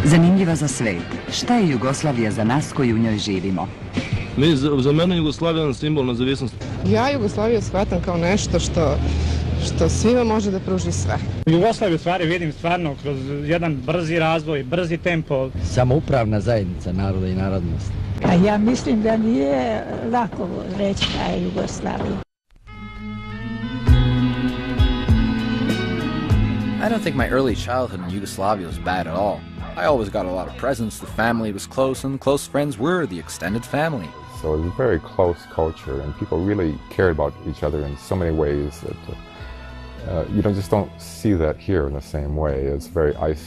Zanimljiva za svet. Šta je Jugoslavija za nas koji u njoj živimo? Za mene Jugoslavija je simbol nezavisnosti. Ja Jugoslaviju shvatam kao nešto što svima može da pruži sve. Jugoslaviju stvari vidim stvarno kroz jedan brzi razvoj, brzi tempo. Samoupravna zajednica naroda i narodnosti. A ja mislim da nije lako reći da je Jugoslavija. I don't think my early childhood in Yugoslavia was bad at all. I always got a lot of presents, the family was close, and close friends were the extended family. So it was a very close culture, and people really cared about each other in so many ways that you just don't see that here in the same way. It's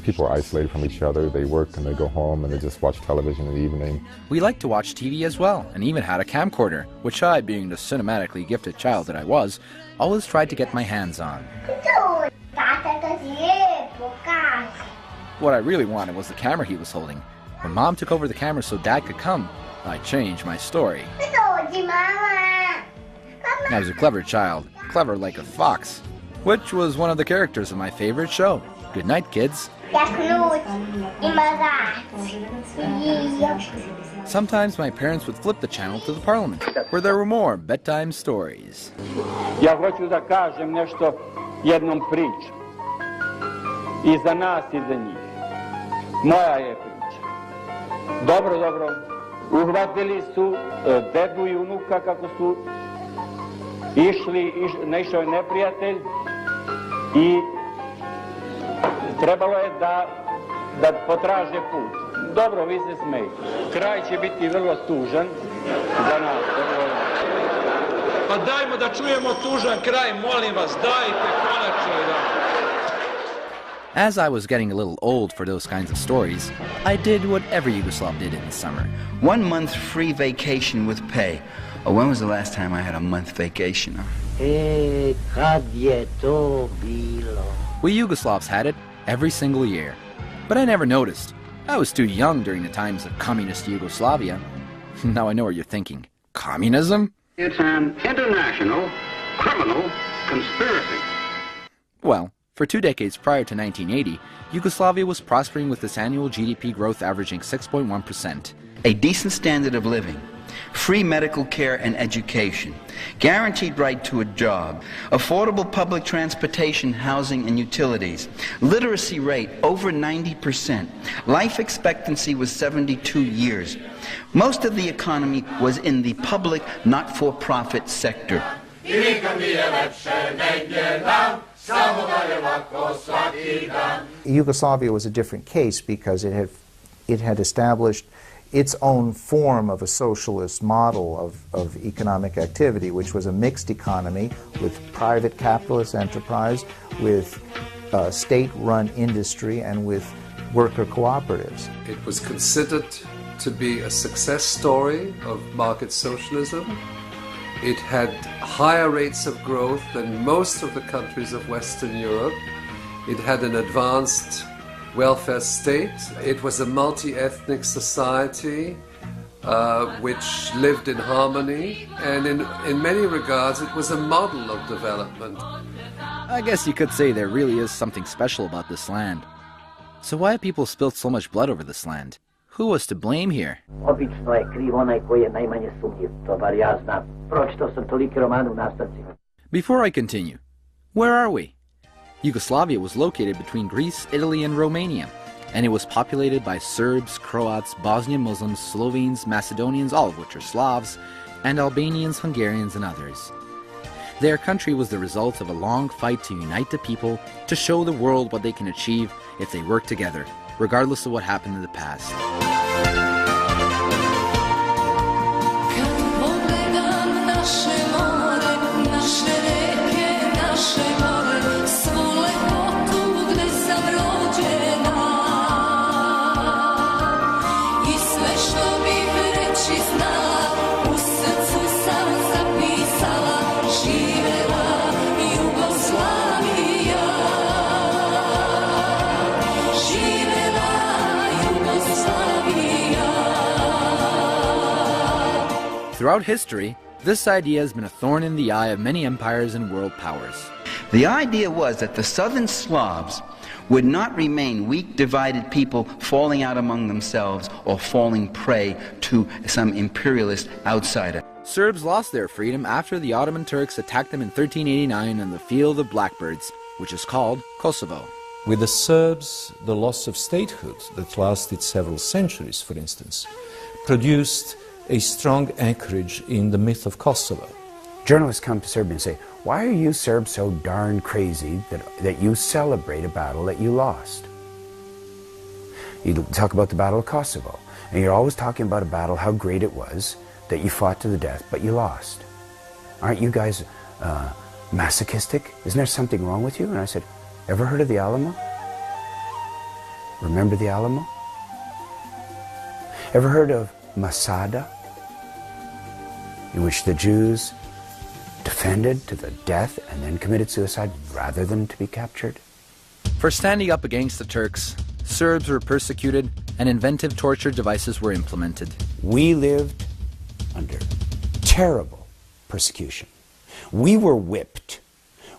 people are isolated from each other. They work and they go home and they just watch television in the evening. We liked to watch TV as well, and even had a camcorder, which I, being the cinematically gifted child that I was, always tried to get my hands on. What I really wanted was the camera he was holding. When Mom took over the camera so Dad could come, I changed my story. I was a clever child, clever like a fox, which was one of the characters of my favorite show. Good night, kids. Sometimes my parents would flip the channel to the Parliament, where there were more bedtime stories. Ja hoću da kažem nešto jednom pričom. I za nas i za njih. Moja je priča. Dobro. Uhvatili su dedu i unuka kako su naišao je neprijatelj i trebalo je da potraže put. Dobro, vi se smejte. Kraj će biti vrlo tužan za nas. Pa dajmo da čujemo tužan kraj, molim vas, dajte konačno da. As I was getting a little old for those kinds of stories, I did what every Yugoslav did in the summer. 1 month free vacation with pay. Oh, when was the last time I had a month vacation? Kad je to bilo? We Yugoslavs had it every single year. But I never noticed. I was too young during the times of communist Yugoslavia. Now I know what you're thinking. Communism? It's an international criminal conspiracy. Well, for 2 decades prior to 1980, Yugoslavia was prospering with its annual GDP growth averaging 6.1%. A decent standard of living, free medical care and education, guaranteed right to a job, affordable public transportation, housing and utilities, literacy rate over 90%, life expectancy was 72 years. Most of the economy was in the public, not-for-profit sector. Yugoslavia was a different case because it had established its own form of a socialist model of economic activity, which was a mixed economy with private capitalist enterprise, with state-run industry, and with worker cooperatives. It was considered to be a success story of market socialism. It had higher rates of growth than most of the countries of Western Europe. It had an advanced welfare state. It was a multi-ethnic society which lived in harmony, and in many regards it was a model of development. I guess you could say there really is something special about this land. So why have people spilled so much blood over this land? Who was to blame here? Obično je kriv onaj koji je najmanje sumnjiv, to bar ja znam. Pročitao sam tolike romane u nastavcima. Before I continue, where are we? Yugoslavia was located between Greece, Italy, and Romania, and it was populated by Serbs, Croats, Bosnian Muslims, Slovenes, Macedonians, all of which are Slavs, and Albanians, Hungarians, and others. Their country was the result of a long fight to unite the people, to show the world what they can achieve if they work together, regardless of what happened in the past. Throughout history, this idea has been a thorn in the eye of many empires and world powers. The idea was that the southern Slavs would not remain weak, divided people falling out among themselves or falling prey to some imperialist outsider. Serbs lost their freedom after the Ottoman Turks attacked them in 1389 on the Field of Blackbirds, which is called Kosovo. With the Serbs, the loss of statehood that lasted several centuries, for instance, produced a strong anchorage in the myth of Kosovo. Journalists come to Serbia and say, why are you Serbs so darn crazy that you celebrate a battle that you lost? You talk about the Battle of Kosovo, and you're always talking about a battle, how great it was, that you fought to the death, but you lost. Aren't you guys masochistic? Isn't there something wrong with you? And I said, ever heard of the Alamo? Remember the Alamo? Ever heard of Masada, in which the Jews defended to the death and then committed suicide rather than to be captured? For standing up against the Turks, Serbs were persecuted and inventive torture devices were implemented. We lived under terrible persecution. We were whipped.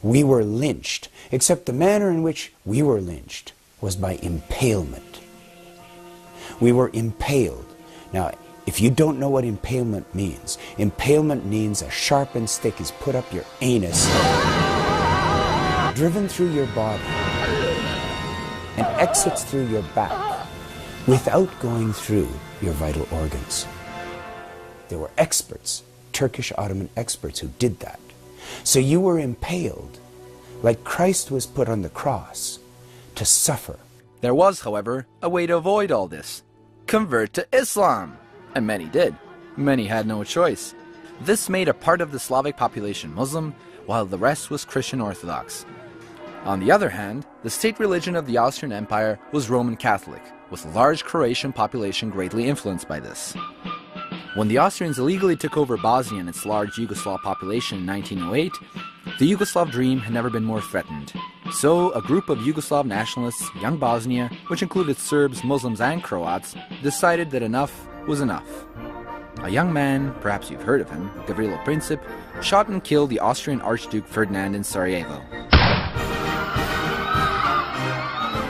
We were lynched, except the manner in which we were lynched was by impalement. We were impaled. Now, if you don't know what impalement means a sharpened stick is put up your anus, driven through your body, and exits through your back without going through your vital organs. There were experts, Turkish Ottoman experts, who did that. So you were impaled, like Christ was put on the cross, to suffer. There was, however, a way to avoid all this. Convert to Islam. And many did. Many had no choice. This made a part of the Slavic population Muslim, while the rest was Christian Orthodox. On the other hand, the state religion of the Austrian Empire was Roman Catholic, with a large Croatian population greatly influenced by this. When the Austrians illegally took over Bosnia and its large Yugoslav population in 1908, the Yugoslav dream had never been more threatened. So, a group of Yugoslav nationalists, Young Bosnia, which included Serbs, Muslims and Croats, decided that enough was enough. A young man, perhaps you've heard of him, Gavrilo Princip, shot and killed the Austrian Archduke Ferdinand in Sarajevo.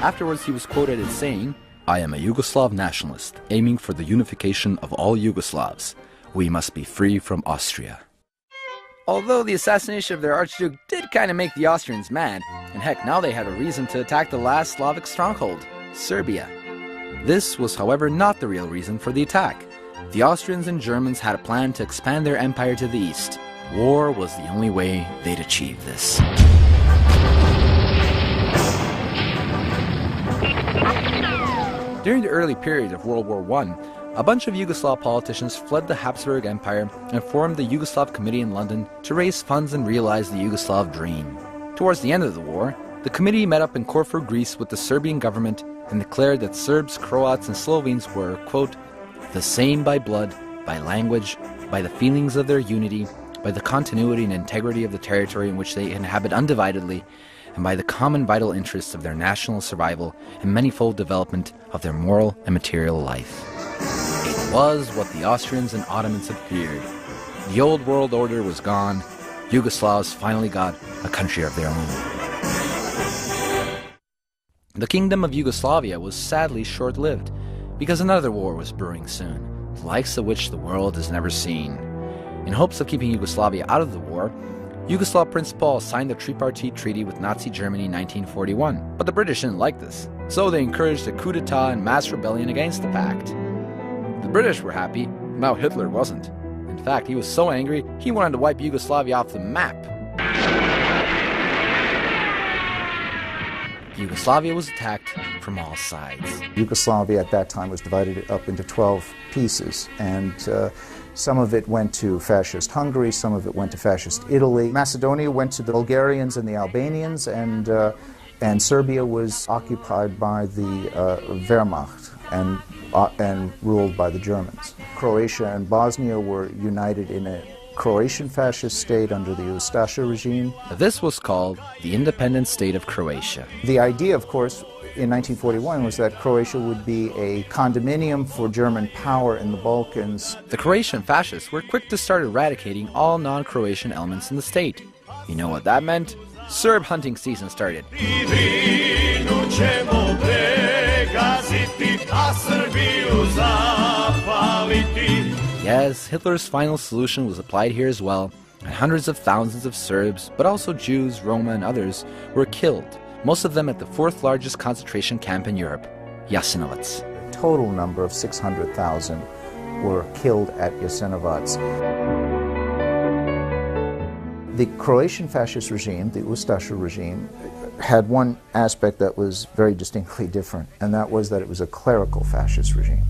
Afterwards he was quoted as saying, "I am a Yugoslav nationalist, aiming for the unification of all Yugoslavs. We must be free from Austria." Although the assassination of their Archduke did kind of make the Austrians mad, and heck, now they had a reason to attack the last Slavic stronghold, Serbia. This was, however, not the real reason for the attack. The Austrians and Germans had a plan to expand their empire to the east. War was the only way they'd achieve this. During the early period of World War I, a bunch of Yugoslav politicians fled the Habsburg Empire and formed the Yugoslav Committee in London to raise funds and realize the Yugoslav dream. Towards the end of the war, the committee met up in Corfu, Greece with the Serbian government and declared that Serbs, Croats and Slovenes were, quote, the same by blood, by language, by the feelings of their unity, by the continuity and integrity of the territory in which they inhabit undividedly, and by the common vital interests of their national survival and manifold development of their moral and material life. It was what the Austrians and Ottomans had feared. The old world order was gone. Yugoslavs finally got a country of their own. The Kingdom of Yugoslavia was sadly short-lived, because another war was brewing soon, the likes of which the world has never seen. In hopes of keeping Yugoslavia out of the war, Yugoslav Prince Paul signed the tripartite treaty with Nazi Germany in 1941, but the British didn't like this, so they encouraged a coup d'etat and mass rebellion against the pact. The British were happy, now Hitler wasn't. In fact, he was so angry, he wanted to wipe Yugoslavia off the map. Yugoslavia was attacked from all sides. Yugoslavia at that time was divided up into 12 pieces, and some of it went to fascist Hungary, some of it went to fascist Italy. Macedonia went to the Bulgarians and the Albanians, and Serbia was occupied by the Wehrmacht and ruled by the Germans. Croatia and Bosnia were united in a Croatian fascist state under the Ustaša regime. This was called the Independent State of Croatia. The idea, of course, in 1941 was that Croatia would be a condominium for German power in the Balkans. The Croatian fascists were quick to start eradicating all non-Croatian elements in the state. You know what that meant? Serb hunting season started. Yes, Hitler's final solution was applied here as well, and hundreds of thousands of Serbs, but also Jews, Roma, and others, were killed, most of them at the fourth largest concentration camp in Europe, Jasenovac. The total number of 600,000 were killed at Jasenovac. The Croatian fascist regime, the Ustaša regime, had one aspect that was very distinctly different, and that was that it was a clerical fascist regime.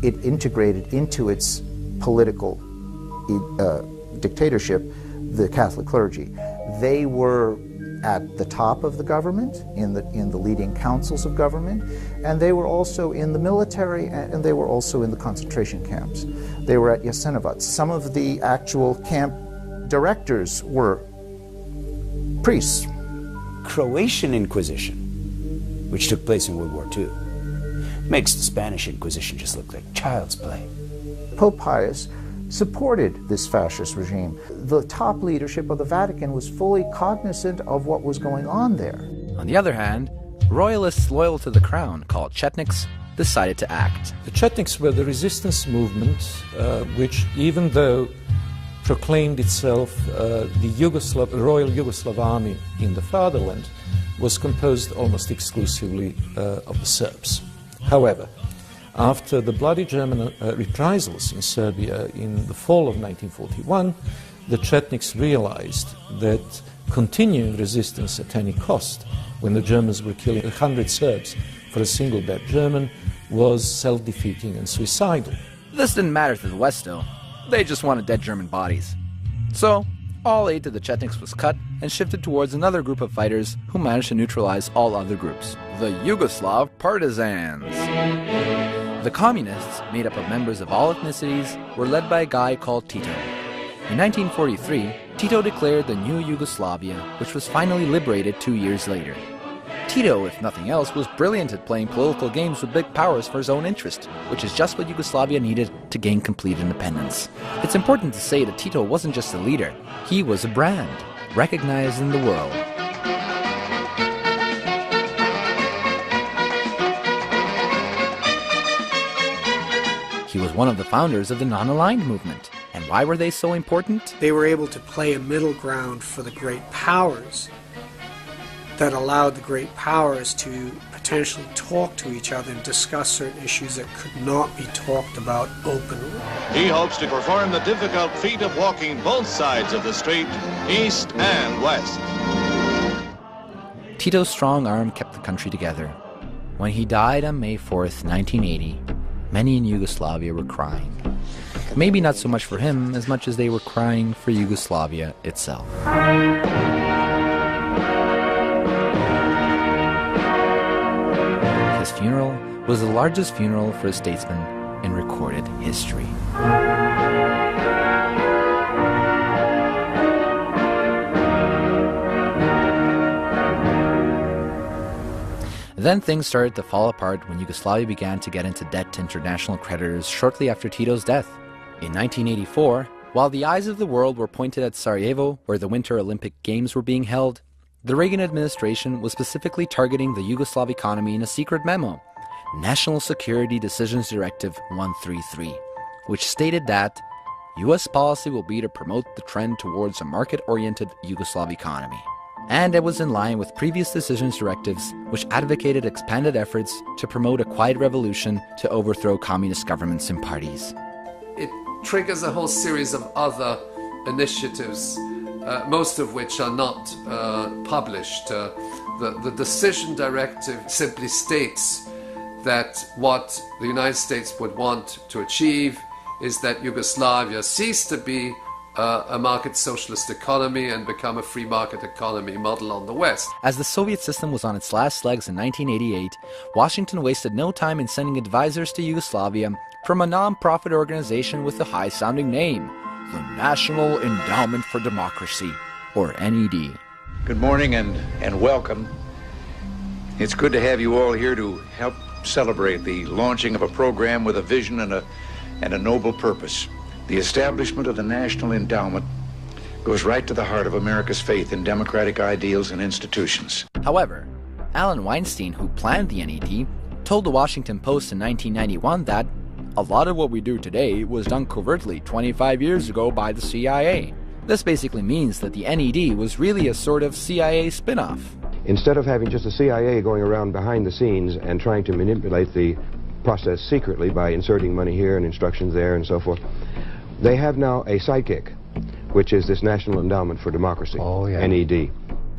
It integrated into its political dictatorship the Catholic clergy. They were at the top of the government, in the leading councils of government, and they were also in the military, and they were also in the concentration camps. They were at Jasenovac. Some of the actual camp directors were priests. Croatian Inquisition, which took place in World War II, makes the Spanish Inquisition just look like child's play. Pope Pius supported this fascist regime. The top leadership of the Vatican was fully cognizant of what was going on there. On the other hand, royalists loyal to the crown, called Chetniks, decided to act. The Chetniks were the resistance movement which, even though proclaimed itself the Royal Yugoslav Army in the fatherland, was composed almost exclusively of the Serbs. However, after the bloody German reprisals in Serbia in the fall of 1941, the Chetniks realized that continuing resistance at any cost, when the Germans were killing 100 Serbs for a single dead German, was self-defeating and suicidal. This didn't matter to the West, though. They just wanted dead German bodies. So, all aid to the Chetniks was cut and shifted towards another group of fighters who managed to neutralize all other groups, the Yugoslav partisans. The communists, made up of members of all ethnicities, were led by a guy called Tito. In 1943, Tito declared the new Yugoslavia, which was finally liberated 2 years later. Tito, if nothing else, was brilliant at playing political games with big powers for his own interest, which is just what Yugoslavia needed to gain complete independence. It's important to say that Tito wasn't just a leader, he was a brand, recognized in the world. He was one of the founders of the non-aligned movement. And why were they so important? They were able to play a middle ground for the great powers that allowed the great powers to potentially talk to each other and discuss certain issues that could not be talked about openly. He hopes to perform the difficult feat of walking both sides of the street, east and west. Tito's strong arm kept the country together. When he died on May 4th, 1980, many in Yugoslavia were crying. Maybe not so much for him as much as they were crying for Yugoslavia itself. His funeral was the largest funeral for a statesman in recorded history. Then things started to fall apart when Yugoslavia began to get into debt to international creditors shortly after Tito's death. In 1984, while the eyes of the world were pointed at Sarajevo, where the Winter Olympic Games were being held, the Reagan administration was specifically targeting the Yugoslav economy in a secret memo, National Security Decisions Directive 133, which stated that U.S. policy will be to promote the trend towards a market-oriented Yugoslav economy. And it was in line with previous decisions directives which advocated expanded efforts to promote a quiet revolution to overthrow communist governments and parties. It triggers a whole series of other initiatives, most of which are not published. The decision directive simply states that what the United States would want to achieve is that Yugoslavia cease to be a market socialist economy and become a free market economy model on the West. As the Soviet system was on its last legs in 1988, Washington wasted no time in sending advisors to Yugoslavia from a non-profit organization with a high-sounding name, the National Endowment for Democracy, or NED. Good morning and welcome. It's good to have you all here to help celebrate the launching of a program with a vision and a noble purpose. The establishment of the National Endowment goes right to the heart of America's faith in democratic ideals and institutions. However, Alan Weinstein, who planned the NED, told the Washington Post in 1991 that a lot of what we do today was done covertly 25 years ago by the CIA. This basically means that the NED was really a sort of CIA spin-off. Instead of having just the CIA going around behind the scenes and trying to manipulate the process secretly by inserting money here and instructions there and so forth, they have now a sidekick, which is this National Endowment for Democracy, NED.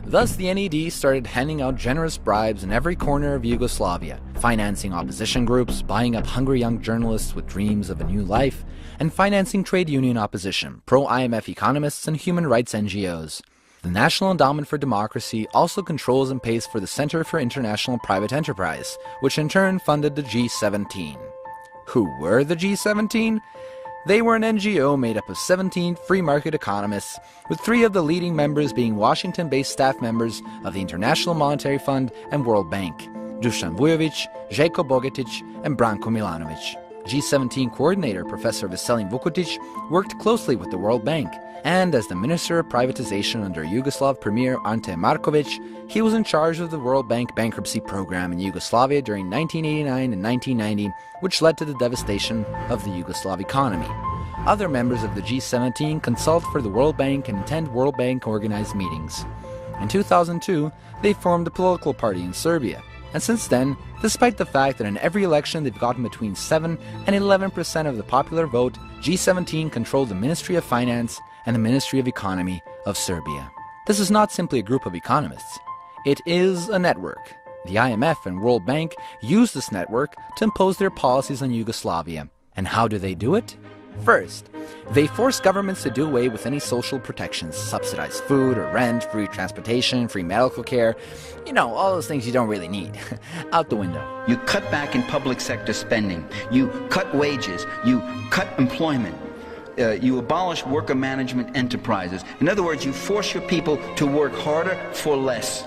Thus, the NED started handing out generous bribes in every corner of Yugoslavia, financing opposition groups, buying up hungry young journalists with dreams of a new life, and financing trade union opposition, pro-IMF economists, and human rights NGOs. The National Endowment for Democracy also controls and pays for the Center for International Private Enterprise, which in turn funded the G17. Who were the G17? They were an NGO made up of 17 free market economists, with 3 of the leading members being Washington-based staff members of the International Monetary Fund and World Bank, Dusan Vujovic, Željko Bogatic, and Branko Milanovic. G17 coordinator Professor Veselin Vukotic worked closely with the World Bank, and as the Minister of Privatization under Yugoslav Premier Ante Markovic, he was in charge of the World Bank bankruptcy program in Yugoslavia during 1989 and 1990, which led to the devastation of the Yugoslav economy. Other members of the G17 consult for the World Bank and attend World Bank organized meetings. In 2002, they formed a political party in Serbia, and since then, despite the fact that in every election they've gotten between 7 and 11% of the popular vote, G17 controlled the Ministry of Finance and the Ministry of Economy of Serbia. This is not simply a group of economists. It is a network. The IMF and World Bank use this network to impose their policies on Yugoslavia. And how do they do it? First, they force governments to do away with any social protections, subsidized food or rent, free transportation, free medical care, all those things you don't really need, out the window. You cut back in public sector spending. You cut wages. You cut employment. You abolish worker management enterprises. In other words, you force your people to work harder for less.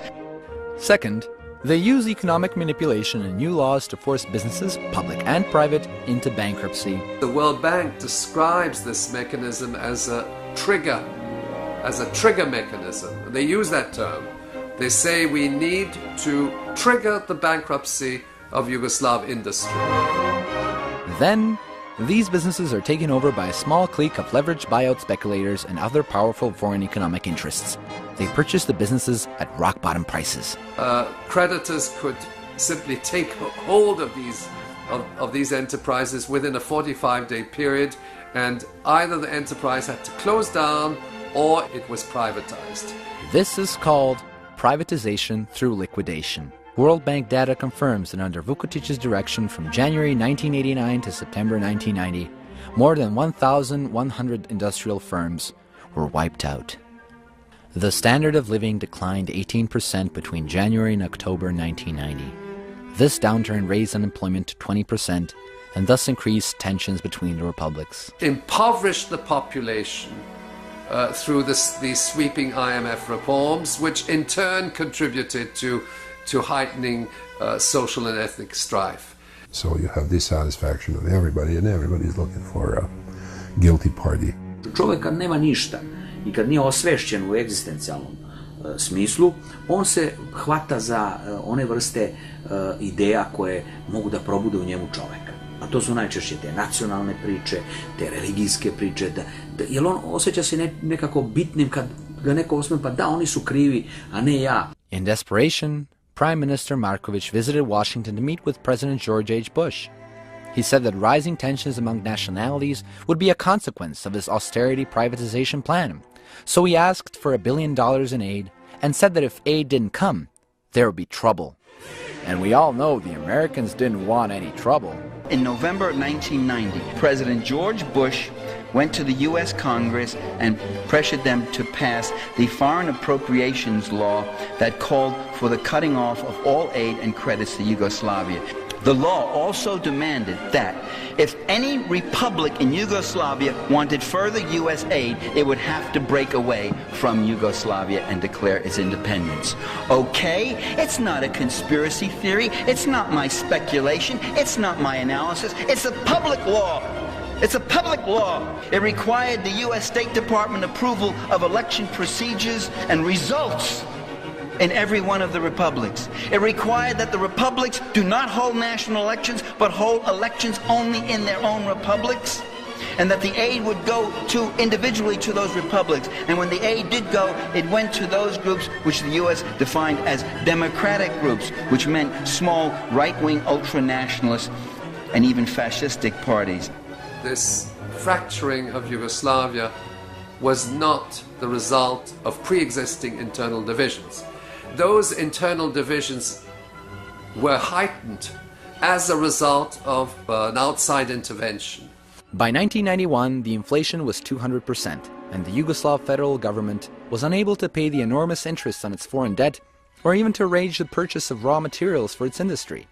Second, they use economic manipulation and new laws to force businesses, public and private, into bankruptcy. The World Bank describes this mechanism as a trigger mechanism. They use that term. They say we need to trigger the bankruptcy of Yugoslav industry. Then, these businesses are taken over by a small clique of leveraged buyout speculators and other powerful foreign economic interests. They purchase the businesses at rock-bottom prices. Creditors could simply take hold of these enterprises within a 45-day period, and either the enterprise had to close down or it was privatized. This is called privatization through liquidation. World Bank data confirms that under Vukotic's direction from January 1989 to September 1990, more than 1,100 industrial firms were wiped out. The standard of living declined 18% between January and October 1990. This downturn raised unemployment to 20% and thus increased tensions between the republics. Impoverished the population through these sweeping IMF reforms, which in turn contributed to heightening social and ethnic strife. So you have dissatisfaction of everybody, and everybody's looking for a guilty party. Čovjek kad nema ništa i kad nije osvešćen u egzistencijalnom smislu, on se hvata za one vrste ideja koje mogu da probude u njemu čoveka. A to su najčešće te nacionalne priče, te religijske priče, jer on osjeća se nekako bitnim kad ga neko osme, pa da, oni su krivi, a ne ja. In desperation, Prime Minister Markovic visited Washington to meet with President George H. Bush. He said that rising tensions among nationalities would be a consequence of his austerity privatization plan. So he asked for $1 billion in aid and said that if aid didn't come, there would be trouble. And we all know the Americans didn't want any trouble. In November 1990, President George Bush went to the U.S. Congress and pressured them to pass the foreign appropriations law that called for the cutting off of all aid and credits to Yugoslavia. The law also demanded that if any republic in Yugoslavia wanted further U.S. aid, it would have to break away from Yugoslavia and declare its independence. Okay, it's not a conspiracy theory, it's not my speculation, it's not my analysis, it's a public law. It's a public law. It required the U.S. State Department approval of election procedures and results in every one of the republics. It required that the republics do not hold national elections, but hold elections only in their own republics, and that the aid would go individually to those republics. And when the aid did go, it went to those groups which the U.S. defined as democratic groups, which meant small right-wing ultra-nationalist and even fascistic parties. This fracturing of Yugoslavia was not the result of pre-existing internal divisions. Those internal divisions were heightened as a result of an outside intervention. By 1991, the inflation was 200%, and the Yugoslav federal government was unable to pay the enormous interest on its foreign debt, or even to arrange the purchase of raw materials for its industry.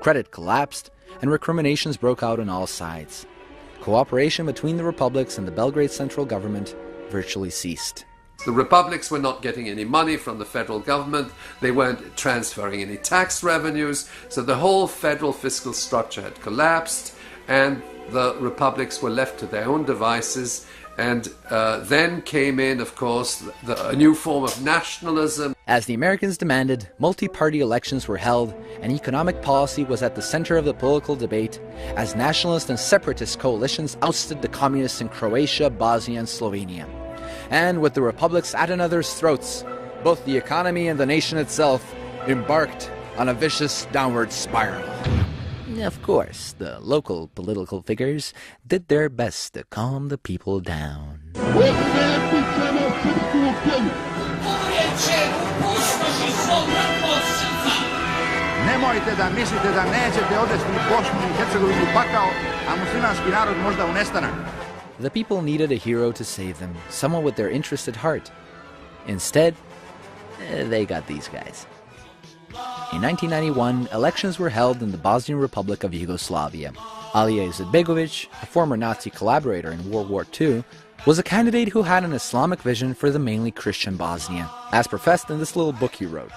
Credit collapsed, and recriminations broke out on all sides. Cooperation between the republics and the Belgrade central government virtually ceased. The republics were not getting any money from the federal government, they weren't transferring any tax revenues, so the whole federal fiscal structure had collapsed, and the republics were left to their own devices. And then came in, of course, a new form of nationalism. As the Americans demanded, multi-party elections were held, and economic policy was at the center of the political debate, as nationalist and separatist coalitions ousted the communists in Croatia, Bosnia, and Slovenia. And with the republics at another's throats, both the economy and the nation itself embarked on a vicious downward spiral. Of course, the local political figures did their best to calm the people down. Nemojte da mislite da nećete odvesti Bosnu i Hercegovinu u pakao, a muslimanski narod možda u nestanak. The people needed a hero to save them, someone with their interest at heart. Instead, they got these guys. In 1991, elections were held in the Bosnian Republic of Yugoslavia. Alija Izetbegović, a former Nazi collaborator in World War II, was a candidate who had an Islamic vision for the mainly Christian Bosnia, as professed in this little book he wrote.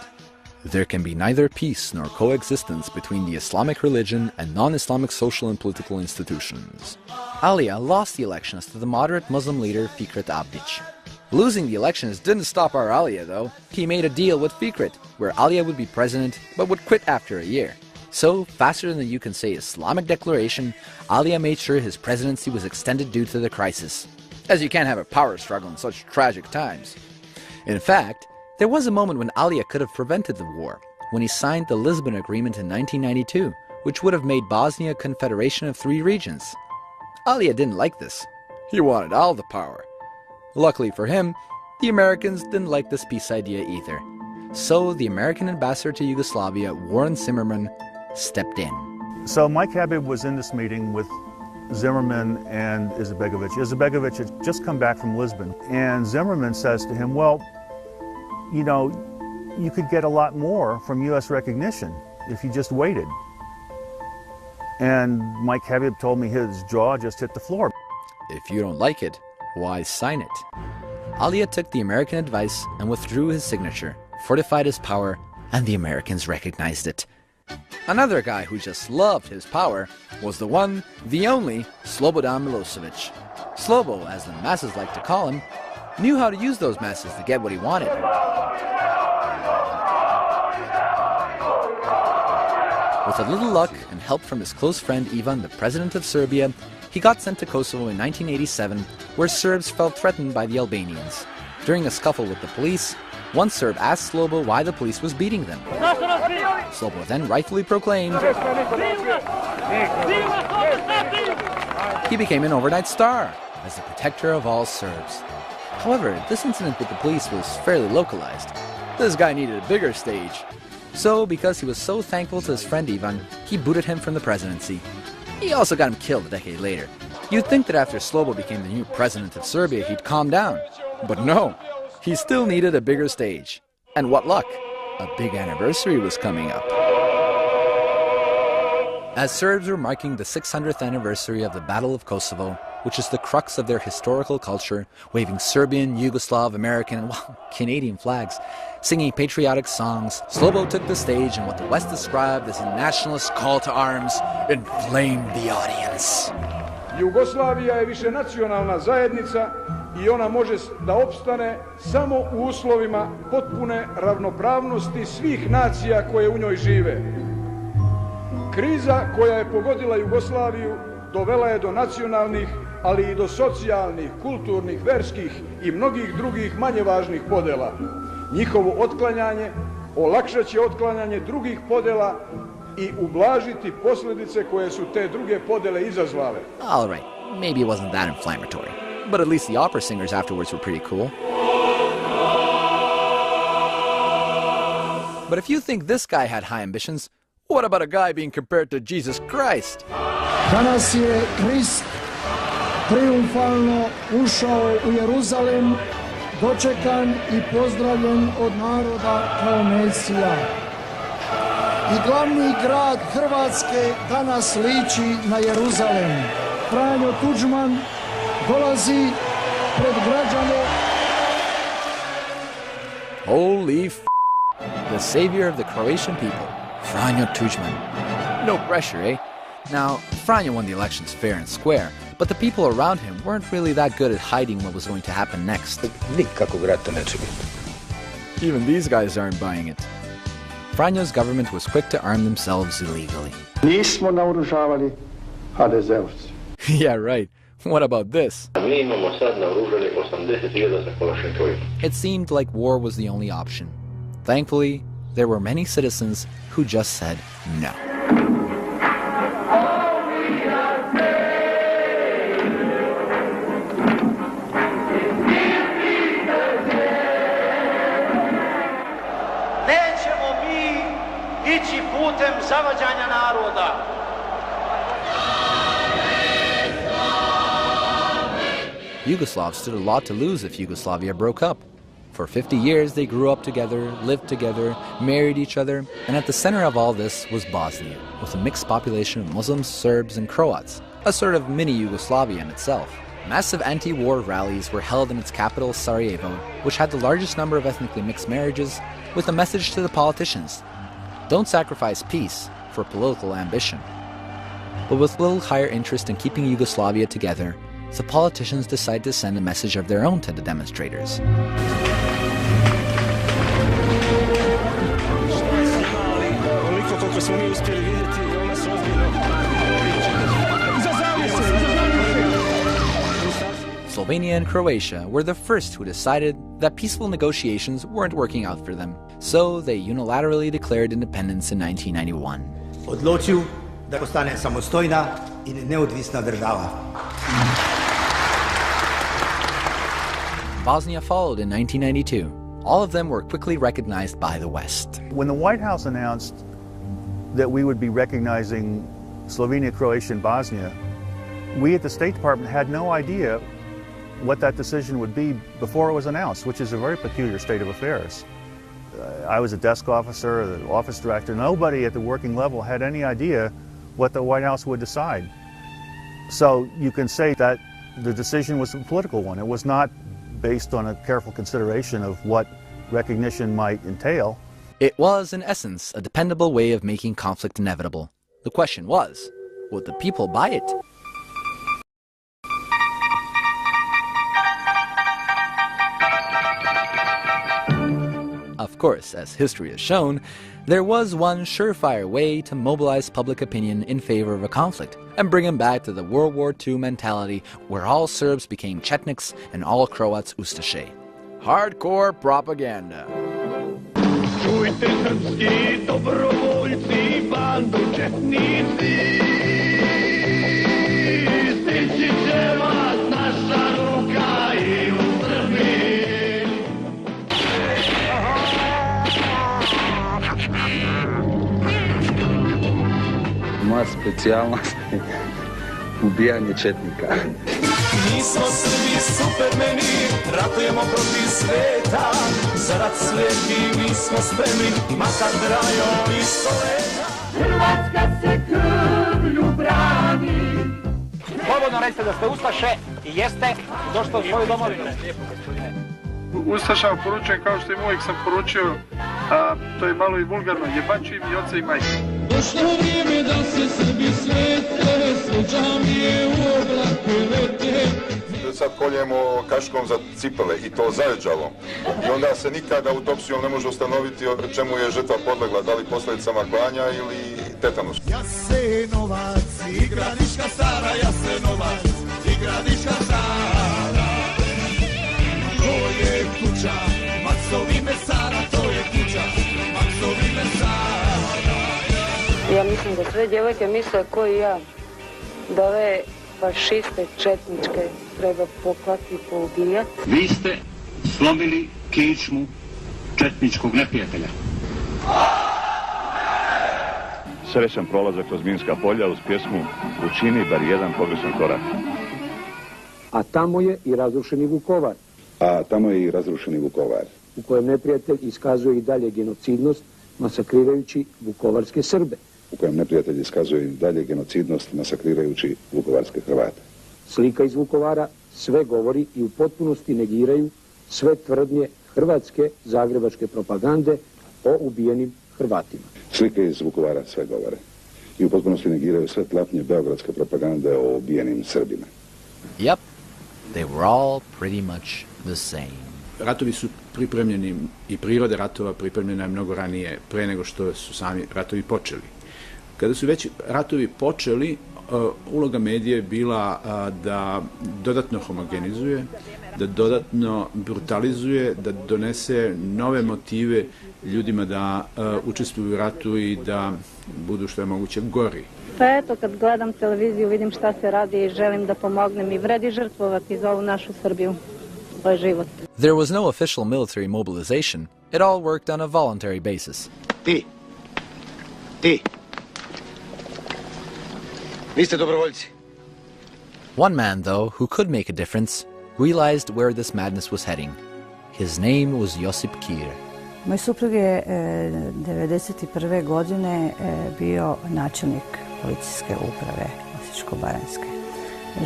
There can be neither peace nor coexistence between the Islamic religion and non-Islamic social and political institutions. Alija lost the elections to the moderate Muslim leader Fikret Abdić. Losing the elections didn't stop our Alija, though. He made a deal with Fikret, where Alija would be president, but would quit after a year. So, faster than you can say Islamic declaration, Alija made sure his presidency was extended due to the crisis, as you can't have a power struggle in such tragic times. In fact, there was a moment when Alija could have prevented the war, when he signed the Lisbon Agreement in 1992, which would have made Bosnia a confederation of 3 regions. Alija didn't like this. He wanted all the power. Luckily for him, the Americans didn't like this peace idea either. So the American ambassador to Yugoslavia, Warren Zimmerman, stepped in. So Mike Habib was in this meeting with Zimmerman and Izetbegović. Izetbegović had just come back from Lisbon, and Zimmerman says to him, well, you know, you could get a lot more from U.S. recognition if you just waited. And Mike Habib told me his jaw just hit the floor. If you don't like it, why sign it? Alija took the American advice and withdrew his signature, fortified his power, and the Americans recognized it. Another guy who just loved his power was the one, the only, Slobodan Milosevic. Slobo, as the masses like to call him, knew how to use those masses to get what he wanted. With a little luck and help from his close friend Ivan, the president of Serbia, he got sent to Kosovo in 1987, where Serbs felt threatened by the Albanians. During a scuffle with the police, one Serb asked Slobo why the police was beating them. Slobo then rightfully proclaimed he became an overnight star as the protector of all Serbs. However, this incident with the police was fairly localized. This guy needed a bigger stage. So, because he was so thankful to his friend Ivan, he booted him from the presidency. He also got him killed a decade later. You'd think that after Slobo became the new president of Serbia, he'd calm down. But no, he still needed a bigger stage. And what luck, a big anniversary was coming up. As Serbs were marking the 600th anniversary of the Battle of Kosovo, which is the crux of their historical culture, waving Serbian, Yugoslav, American, and Canadian flags, singing patriotic songs, Slobo took the stage and what the West described as a nationalist call to arms inflamed the audience. Jugoslavija je višenacionalna zajednica i ona može da opstane samo u uslovima potpune ravnopravnosti svih nacija koje u njoj žive. Kriza koja je pogodila Jugoslaviju dovela je do nacionalnih, ali i do socijalnih, kulturnih, verskih i mnogih drugih manje važnih podela. Njihovo otklanjanje olakšat će otklanjanje drugih podela i ublažiti posljedice koje su te druge podele izazvale. All right, maybe it wasn't that inflammatory, but at least the opera singers afterwards were pretty cool. But if you think this guy had high ambitions, what about a guy being compared to Jesus Christ? Danas je Krist triumfalno ušao u Jeruzalem, dočekan i pozdravljen od naroda kao Mesija. I glavni grad Hrvatske danas liči na Jeruzalem. Franjo Tuđman dolazi pred građane. Holy f***, the savior of the Croatian people, Franjo Tuđman. No pressure, eh? Now, Franjo won the elections fair and square, but the people around him weren't really that good at hiding what was going to happen next. Nikakvog rata neće biti. Even these guys aren't buying it. Franjo's government was quick to arm themselves illegally. Nismo naoružavali HDZ-ovci. Yeah, right. What about this? Mi imamo sad naoružali 80.000 za Kalašnjikove. It seemed like war was the only option. Thankfully, there were many citizens who just said no. Nećemo mi ići putem zavađanja naroda. Yugoslavs stood a lot to lose if Yugoslavia broke up. For 50 years, they grew up together, lived together, married each other, and at the center of all this was Bosnia, with a mixed population of Muslims, Serbs, and Croats, a sort of mini Yugoslavia in itself. Massive anti-war rallies were held in its capital, Sarajevo, which had the largest number of ethnically mixed marriages, with a message to the politicians: don't sacrifice peace for political ambition. But with little higher interest in keeping Yugoslavia together, the politicians decided to send a message of their own to the demonstrators. Slovenia and Croatia were the first who decided that peaceful negotiations weren't working out for them, so they unilaterally declared independence in 1991. Odločil da postane samostojna in neodvisna država. Bosnia followed in 1992. All of them were quickly recognized by the West. When the White House announced that we would be recognizing Slovenia, Croatia, and Bosnia, we at the State Department had no idea what that decision would be before it was announced, which is a very peculiar state of affairs. I was a desk officer, the office director. Nobody at the working level had any idea what the White House would decide. So you can say that the decision was a political one. It was not based on a careful consideration of what recognition might entail. It was, in essence, a dependable way of making conflict inevitable. The question was, would the people buy it? Of course, as history has shown, there was one surefire way to mobilize public opinion in favor of a conflict and bring him back to the World War II mentality where all Serbs became Chetniks and all Croats Ustaše. Hardcore propaganda. Čujte srpski dobrovoljci, bandu četnici, stići će vas naša ruka i u Srbiji. Moja specijalnost je ubijanje četnika. Mi smo Srbi supermeni, ratujemo protiv sveta, za rat sveti mi smo spremni, makar trajao isto leta. Hrvatska se krvlju brani. Slobodno recite da ste Ustaše i jeste došli u svoju domovinu. Ustašama poručujem kao što im uvijek sam poručio a to je malo i vulgarno, jebačim i oca i majke. Došlo vrijeme da se Srbi svete, sve džamije u oblake lete. Sad koljemo kaškom za cipele i to zajeđalom. I onda se nikada autopsijom ne može ustanoviti čemu je žrtva podlegla, da li posljedicama klanja ili tetanus. Jasenovac, i gradiška stara, Jasenovac, i gradiška stara. To je kuća Maksovi mesara, to je kuća Maksovi mesara. Ja mislim da sve djevojke misle ko i ja, da ove fašiste četničke treba poklati, poubijati. Vi ste slomili kičmu četničkog neprijatelja. Srećan prolazak kroz minska polja uz pjesmu Učini bar jedan pogrešan korak. A tamo je i razrušeni Vukovar. U kojem neprijatelj iskazuje i dalje genocidnost, masakrirajući vukovarske Srbe. Hrvate. Slika iz Vukovara sve govori i u potpunosti negiraju sve tvrdnje hrvatske zagrebačke propagande o ubijenim Hrvatima. Slike iz Vukovara sve govore i u potpunosti negiraju sve tlapnje beogradske propagande o ubijenim Srbima. Yep, they were all pretty much the same. Ratovi su pripremljeni i priroda ratova pripremljena je mnogo ranije, pre nego što su sami ratovi počeli. Kada su već ratovi počeli, uloga medija je bila da dodatno homogenizuje, da dodatno brutalizuje, da donese nove motive ljudima da učestvuju u ratu i da budu što je moguće gori. Pa eto, kad gledam televiziju, vidim šta se radi i želim da pomognem i vredi žrtvovati za ovu našu Srbiju. To je život. There was no official military mobilization. It all worked on a voluntary basis. Ti. Vi ste dobrovoljci. One man, though, who could make a difference, realized where this madness was heading. His name was Josip Kir. Moj suprug je 1991. godine bio načelnik policijske uprave Osječko-baranjske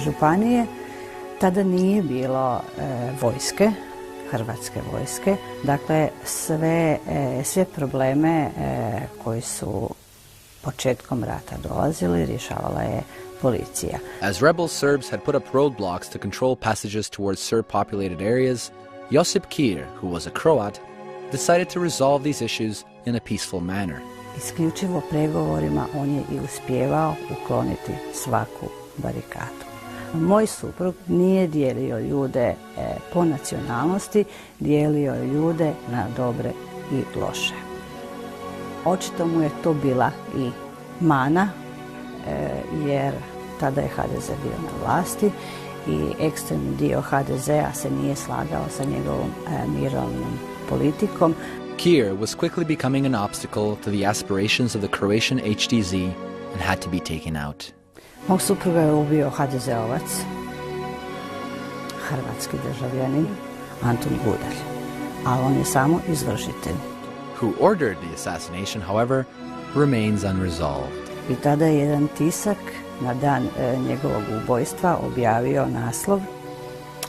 županije. Tada nije bilo vojske, hrvatske vojske. Dakle, sve probleme koji su početkom rata dolazili rješavala je policija. As rebel Serbs had put up roadblocks to control passages towards Serb-populated areas, Josip Kir, who was a Croat, decided to resolve these issues in a peaceful manner. Isključivo pregovorima on je i uspijevao ukloniti svaku barikadu. Moj suprug nije dijelio ljude po nacionalnosti, dijelio je ljude na dobre i loše. Očito mu je to bila i mana, jer tada je HDZ bio na vlasti i ekstremni dio HDZ-a se nije slagao sa njegovom mirovnom politikom. Kir was quickly becoming an obstacle to the aspirations of the Croatian HDZ and had to be taken out. Mog supruga je ubio HDZ-ovac, hrvatski državljanin, Antun Gudalj, a on je samo izvršitelj. Who ordered the assassination, however, remains unresolved. I tada je jedan tisak na dan njegovog ubojstva objavio naslov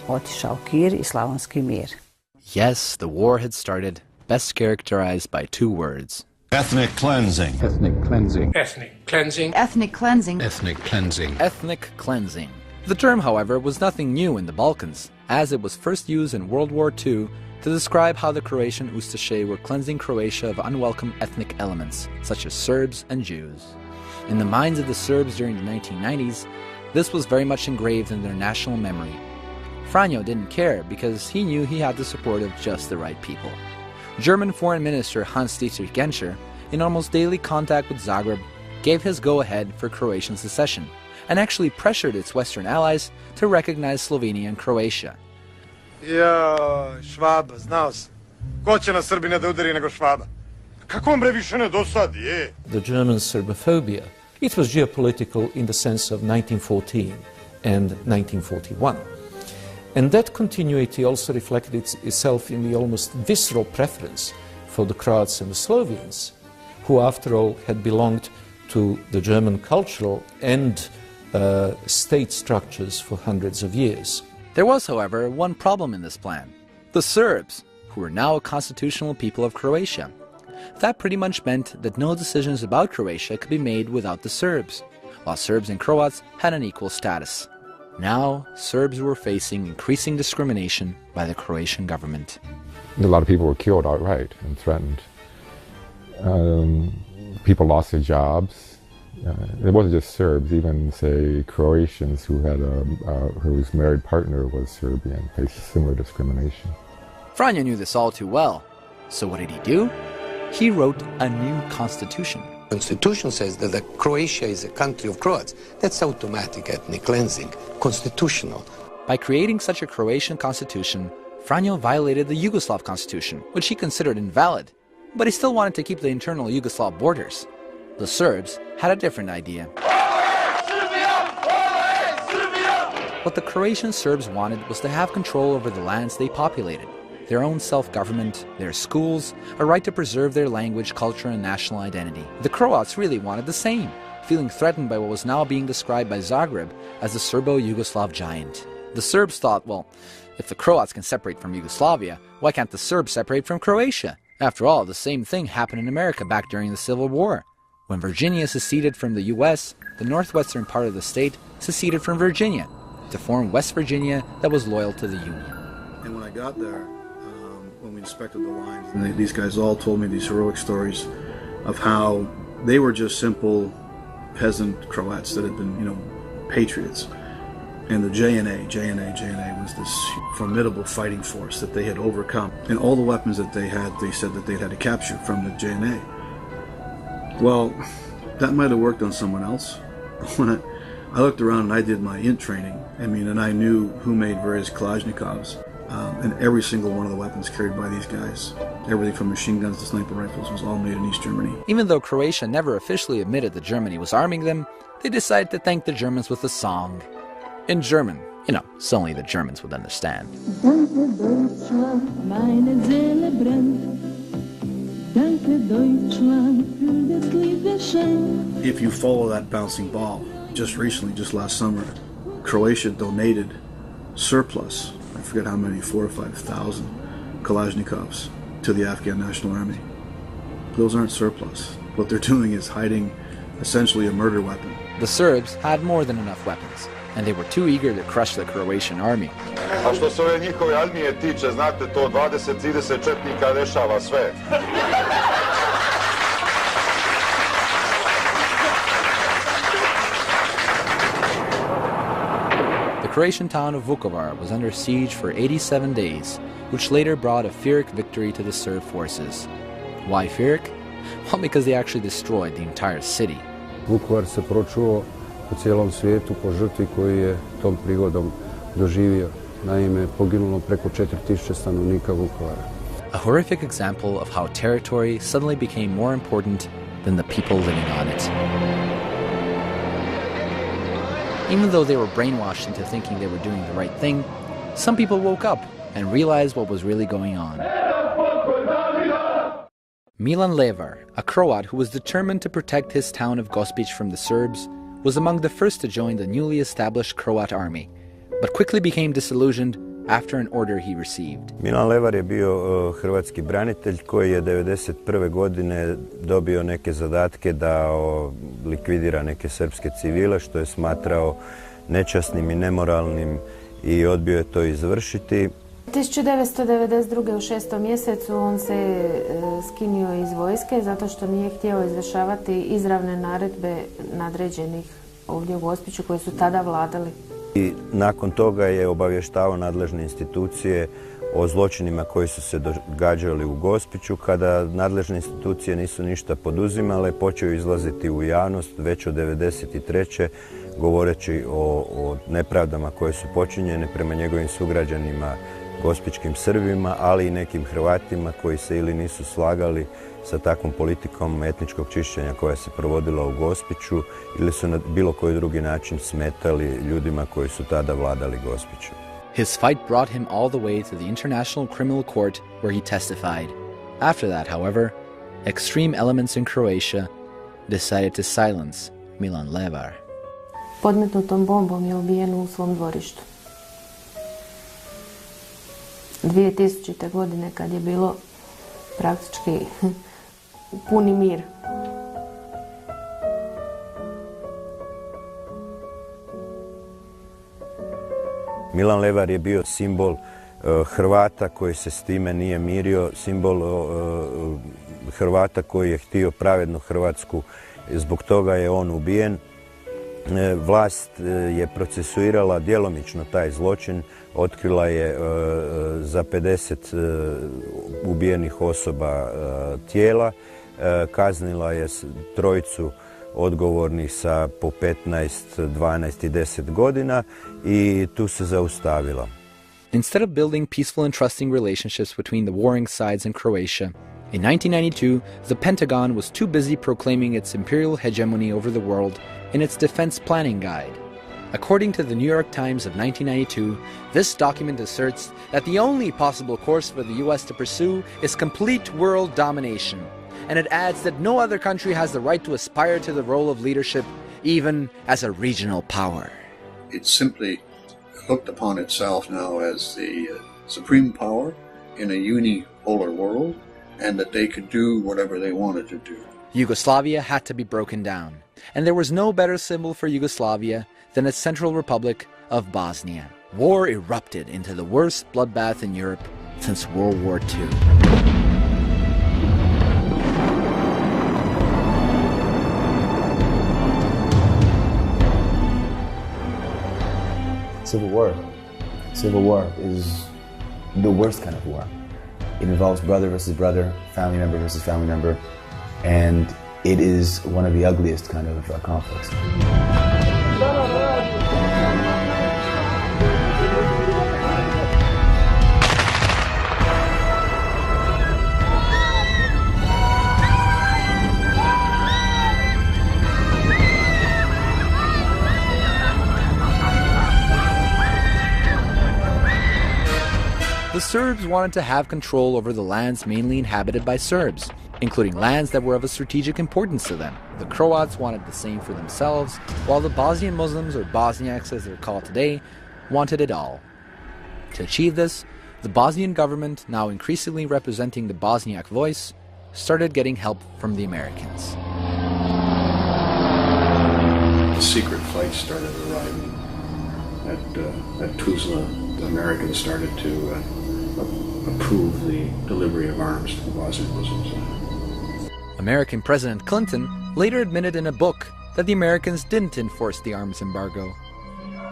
Otišao Kir i Slavonski mir. Yes, the war had started, best characterized by two words. Ethnic cleansing. Ethnic cleansing. Ethnic cleansing. Ethnic cleansing. Ethnic cleansing. Ethnic cleansing. The term, however, was nothing new in the Balkans, as it was first used in World War II to describe how the Croatian Ustaše were cleansing Croatia of unwelcome ethnic elements, such as Serbs and Jews. In the minds of the Serbs during the 1990s, this was very much engraved in their national memory. Franjo didn't care because he knew he had the support of just the right people. German Foreign Minister Hans-Dietrich Genscher, in almost daily contact with Zagreb, gave his go-ahead for Croatian secession, and actually pressured its Western allies to recognize Slovenia and Croatia. Švaba, znao sam. Ko će na Srbina da udari nego Švaba? Kako on bre više ne dosadi, je? The German Serbophobia, it was geopolitical in the sense of 1914 and 1941. And that continuity also reflected itself in the almost visceral preference for the Croats and the Slovenes, who after all had belonged to the German cultural and state structures for hundreds of years. There was, however, one problem in this plan. The Serbs, who were now a constitutional people of Croatia, that pretty much meant that no decisions about Croatia could be made without the Serbs, while Serbs and Croats had an equal status. Now, Serbs were facing increasing discrimination by the Croatian government. A lot of people were killed outright and threatened. People lost their jobs. It wasn't just Serbs, even, say, Croatians whose married partner was Serbian faced similar discrimination. Franjo knew this all too well. So what did he do? He wrote a new constitution. The Constitution says that Croatia is a country of Croats. That's automatic ethnic cleansing, constitutional. By creating such a Croatian constitution, Franjo violated the Yugoslav constitution, which he considered invalid. But he still wanted to keep the internal Yugoslav borders. The Serbs had a different idea. What the Croatian Serbs wanted was to have control over the lands they populated, their own self-government, their schools, a right to preserve their language, culture, and national identity. The Croats really wanted the same, feeling threatened by what was now being described by Zagreb as the Serbo-Yugoslav giant. The Serbs thought, well, if the Croats can separate from Yugoslavia, why can't the Serbs separate from Croatia? After all, the same thing happened in America back during the Civil War. When Virginia seceded from the U.S., the northwestern part of the state seceded from Virginia to form West Virginia that was loyal to the Union. And when I got there, when we inspected the lines, and these guys all told me these heroic stories of how they were just simple peasant Croats that had been, patriots. And the JNA was this formidable fighting force that they had overcome. And all the weapons that they had, they said that they'd had to capture from the JNA. Well, that might have worked on someone else. When I looked around and I did my int training, and I knew who made various Kalashnikovs. And every single one of the weapons carried by these guys, everything from machine guns to sniper rifles, was all made in East Germany. Even though Croatia never officially admitted that Germany was arming them, they decided to thank the Germans with a song. In German, so only the Germans would understand. Danke Deutschland, meine Seele brennt. Danke Deutschland für das liebe Schenk. If you follow that bouncing ball, just recently, just last summer, Croatia donated surplus, I forget how many, 4,000 or 5,000 Kalashnikovs to the Afghan National Army. Those aren't surplus. What they're doing is hiding essentially a murder weapon. The Serbs had more than enough weapons, and they were too eager to crush the Croatian army. A što se ove njihove armije tiče, znate, to 20-30 četnika rešava sve. The Croatian town of Vukovar was under siege for 87 days, which later brought a Pyrrhic victory to the Serb forces. Why Pyrrhic? Well, because they actually destroyed the entire city. Vukovar se pročuo u cijelom svijetu po žrtvi koju je tom prigodom doživio. Naime, poginulo preko 4.000 stanovnika Vukovara. A horrific example of how territory suddenly became more important than the people living on it. Even though they were brainwashed into thinking they were doing the right thing, some people woke up and realized what was really going on. Milan Levar, a Croat who was determined to protect his town of Gospić from the Serbs, was among the first to join the newly established Croat army, but quickly became disillusioned after an order he received. Milan Levar je bio hrvatski branitelj koji je 1991. godine dobio neke zadatke da likvidira neke srpske civile, što je smatrao nečasnim i nemoralnim i odbio je to izvršiti. 1992. u 6. mjesecu on se skinio iz vojske zato što nije htio izvršavati izravne naredbe nadređenih ovdje u Gospiću koji su tada vladali. I nakon toga je obavještavao nadležne institucije o zločinima koji su se događali u Gospiću. Kada nadležne institucije nisu ništa poduzimale, počeo izlaziti u javnost već od 1993. govoreći o nepravdama koje su počinjene prema njegovim sugrađanima, gospićkim Srbima, ali i nekim Hrvatima koji se ili nisu slagali sa takvom politikom etničkog čišćenja koja se provodila u Gospiću ili su na bilo koji drugi način smetali ljudima koji su tada vladali Gospiću. His fight brought him all the way to the International Criminal Court where he testified. After that, however, extreme elements in Croatia decided to silence Milan Levar. Podmetnutom bombom je ubijen u svom dvorištu. 2000. godine kad je bilo praktički puni mir. Milan Levar je bio simbol Hrvata koji se s time nije mirio, simbol Hrvata koji je htio pravednu Hrvatsku, zbog toga je on ubijen. Vlast je procesuirala djelomično taj zločin, otkrila je za 50 ubijenih osoba tijela, kaznila je trojicu odgovornih sa po 15, 12 i 10 godina i tu se zaustavila. Instead of building peaceful and trusting relationships between the warring sides in Croatia, in 1992, the Pentagon was too busy proclaiming its imperial hegemony over the world in its defense planning guide. According to the New York Times of 1992, this document asserts that the only possible course for the U.S. to pursue is complete world domination, and it adds that no other country has the right to aspire to the role of leadership, even as a regional power. It's simply looked upon itself now as the supreme power in a unipolar world, and that they could do whatever they wanted to do. Yugoslavia had to be broken down, and there was no better symbol for Yugoslavia than its Central Republic of Bosnia. War erupted into the worst bloodbath in Europe since World War II. Civil war. Civil war is the worst kind of war. It involves brother versus brother, family member versus family member, and it is one of the ugliest kind of conflicts. The Serbs wanted to have control over the lands mainly inhabited by Serbs, including lands that were of a strategic importance to them. The Croats wanted the same for themselves, while the Bosnian Muslims, or Bosniaks as they're called today, wanted it all. To achieve this, the Bosnian government, now increasingly representing the Bosniak voice, started getting help from the Americans. Secret flights started arriving at Tuzla. The Americans started to approve the delivery of arms to the Bosnian Muslims. American President Clinton later admitted in a book that the Americans didn't enforce the arms embargo.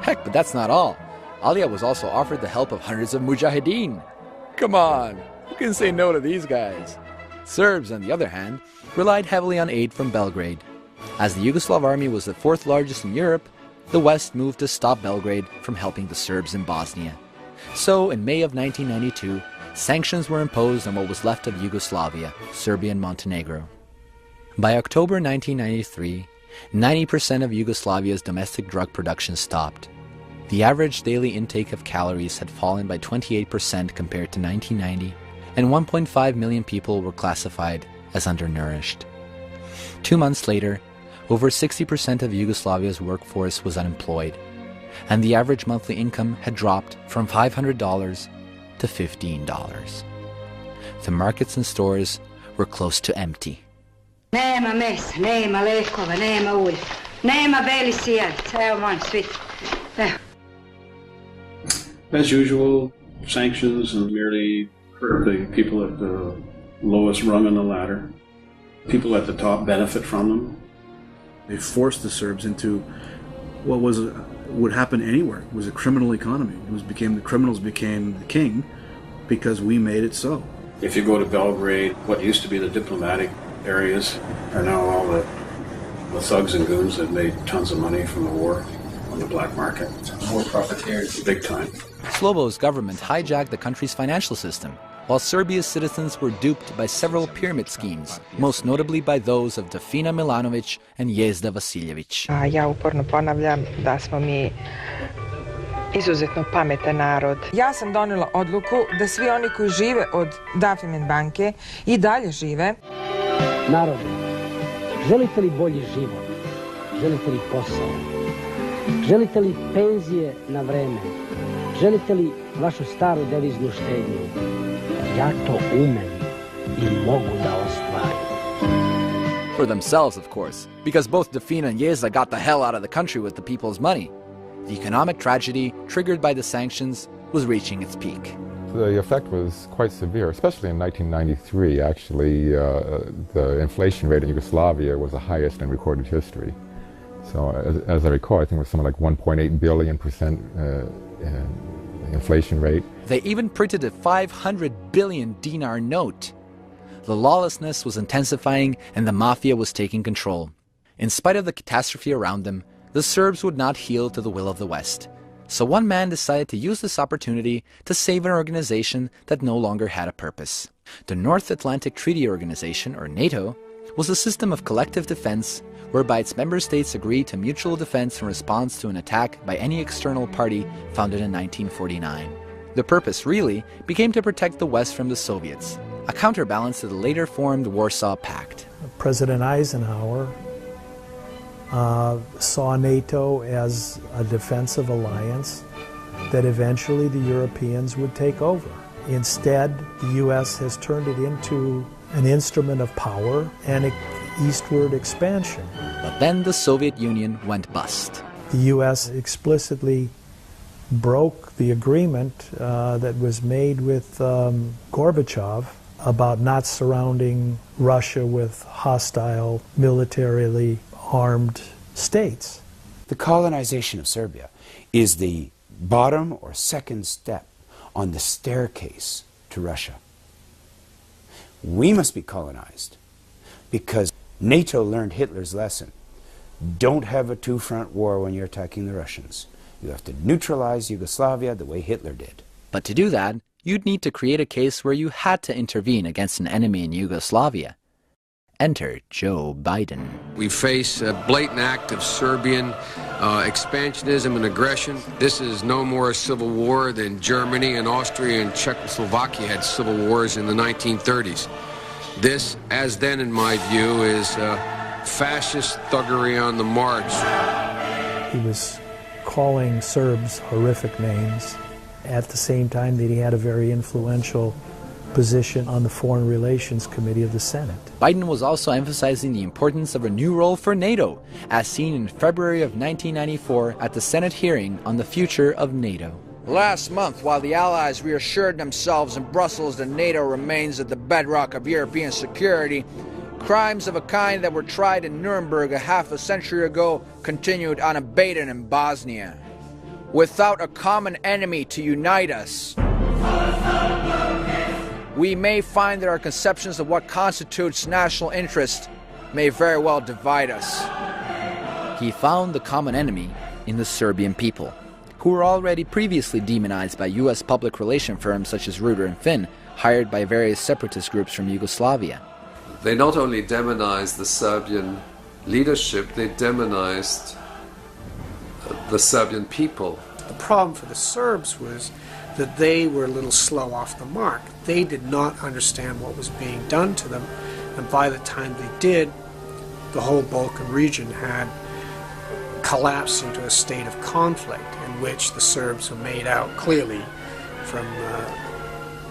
Heck, but that's not all. Alija was also offered the help of hundreds of mujahideen. Come on, who can say no to these guys? Serbs, on the other hand, relied heavily on aid from Belgrade. As the Yugoslav army was the fourth largest in Europe, the West moved to stop Belgrade from helping the Serbs in Bosnia. So, in May of 1992, sanctions were imposed on what was left of Yugoslavia, Serbia and Montenegro. By October 1993, 90% of Yugoslavia's domestic drug production stopped. The average daily intake of calories had fallen by 28% compared to 1990, and 1.5 million people were classified as undernourished. 2 months later, over 60% of Yugoslavia's workforce was unemployed, and the average monthly income had dropped from $500 to $15. The markets and stores were close to empty. Nema mesa, nema lekova, nema ulja, nema beli sijalica, evo molim sviti, evo. As usual, sanctions merely hurt the people at the lowest rung on the ladder. People at the top benefit from them. They forced the Serbs into what would happen anywhere. It was a criminal economy. The criminals became the king because we made it so. If you go to Belgrade, what used to be the diplomatic areas are now all the thugs and goons that made tons of money from the war on the black market. More profiteers. Big time. Slobo's government hijacked the country's financial system, while Serbia's citizens were duped by several pyramid schemes, most notably by those of Dafina Milanović and Jezda Vasiljević. Ja uporno ponavljam da smo mi izuzetno pametan narod. Ja sam donela odluku da svi oni koji žive od Dafimen banke i dalje žive. Narode, želite li bolji život? Želite li posao? Želite li penzije na vreme? Želite li vašu staru deviznu štednju? Ja to umem i mogu da ostvarim. For themselves, of course, because both Defina and Jeza got the hell out of the country with the people's money. The economic tragedy triggered by the sanctions was reaching its peak. The effect was quite severe, especially in 1993. Actually, the inflation rate in Yugoslavia was the highest in recorded history. So, as I recall, I think it was something like 1.8 billion% inflation rate. They even printed a 500 billion dinar note. The lawlessness was intensifying and the mafia was taking control. In spite of the catastrophe around them, the Serbs would not yield to the will of the West. So one man decided to use this opportunity to save an organization that no longer had a purpose. The North Atlantic Treaty Organization, or NATO, was a system of collective defense whereby its member states agreed to mutual defense in response to an attack by any external party founded in 1949. The purpose, really, became to protect the West from the Soviets, a counterbalance to the later formed Warsaw Pact. President Eisenhower saw NATO as a defensive alliance that eventually the Europeans would take over. Instead, the U.S. has turned it into an instrument of power and eastward expansion. But then the Soviet Union went bust. The U.S. explicitly broke the agreement that was made with Gorbachev about not surrounding Russia with hostile, militarily armed states. The colonization of Serbia is the bottom or second step on the staircase to Russia. We must be colonized because NATO learned Hitler's lesson. Don't have a two-front war when you're attacking the Russians. You have to neutralize Yugoslavia the way Hitler did. But to do that, you'd need to create a case where you had to intervene against an enemy in Yugoslavia. Enter Joe Biden. We face a blatant act of Serbian expansionism and aggression. This is no more a civil war than Germany and Austria and Czechoslovakia had civil wars in the 1930s. This, as then in my view, is fascist thuggery on the march. He was calling Serbs horrific names at the same time that he had a very influential position on the Foreign Relations Committee of the Senate. Biden was also emphasizing the importance of a new role for NATO, as seen in February of 1994 at the Senate hearing on the future of NATO. Last month, while the Allies reassured themselves in Brussels that NATO remains at the bedrock of European security, crimes of a kind that were tried in Nuremberg a half a century ago continued unabated in Bosnia. Without a common enemy to unite us, we may find that our conceptions of what constitutes national interest may very well divide us. He found the common enemy in the Serbian people, who were already previously demonized by U.S. public relation firms such as Reuter and Finn, hired by various separatist groups from Yugoslavia. They not only demonized the Serbian leadership, they demonized the Serbian people. The problem for the Serbs was that they were a little slow off the mark. They did not understand what was being done to them, and by the time they did, the whole Balkan region had collapsed into a state of conflict in which the Serbs were made out clearly from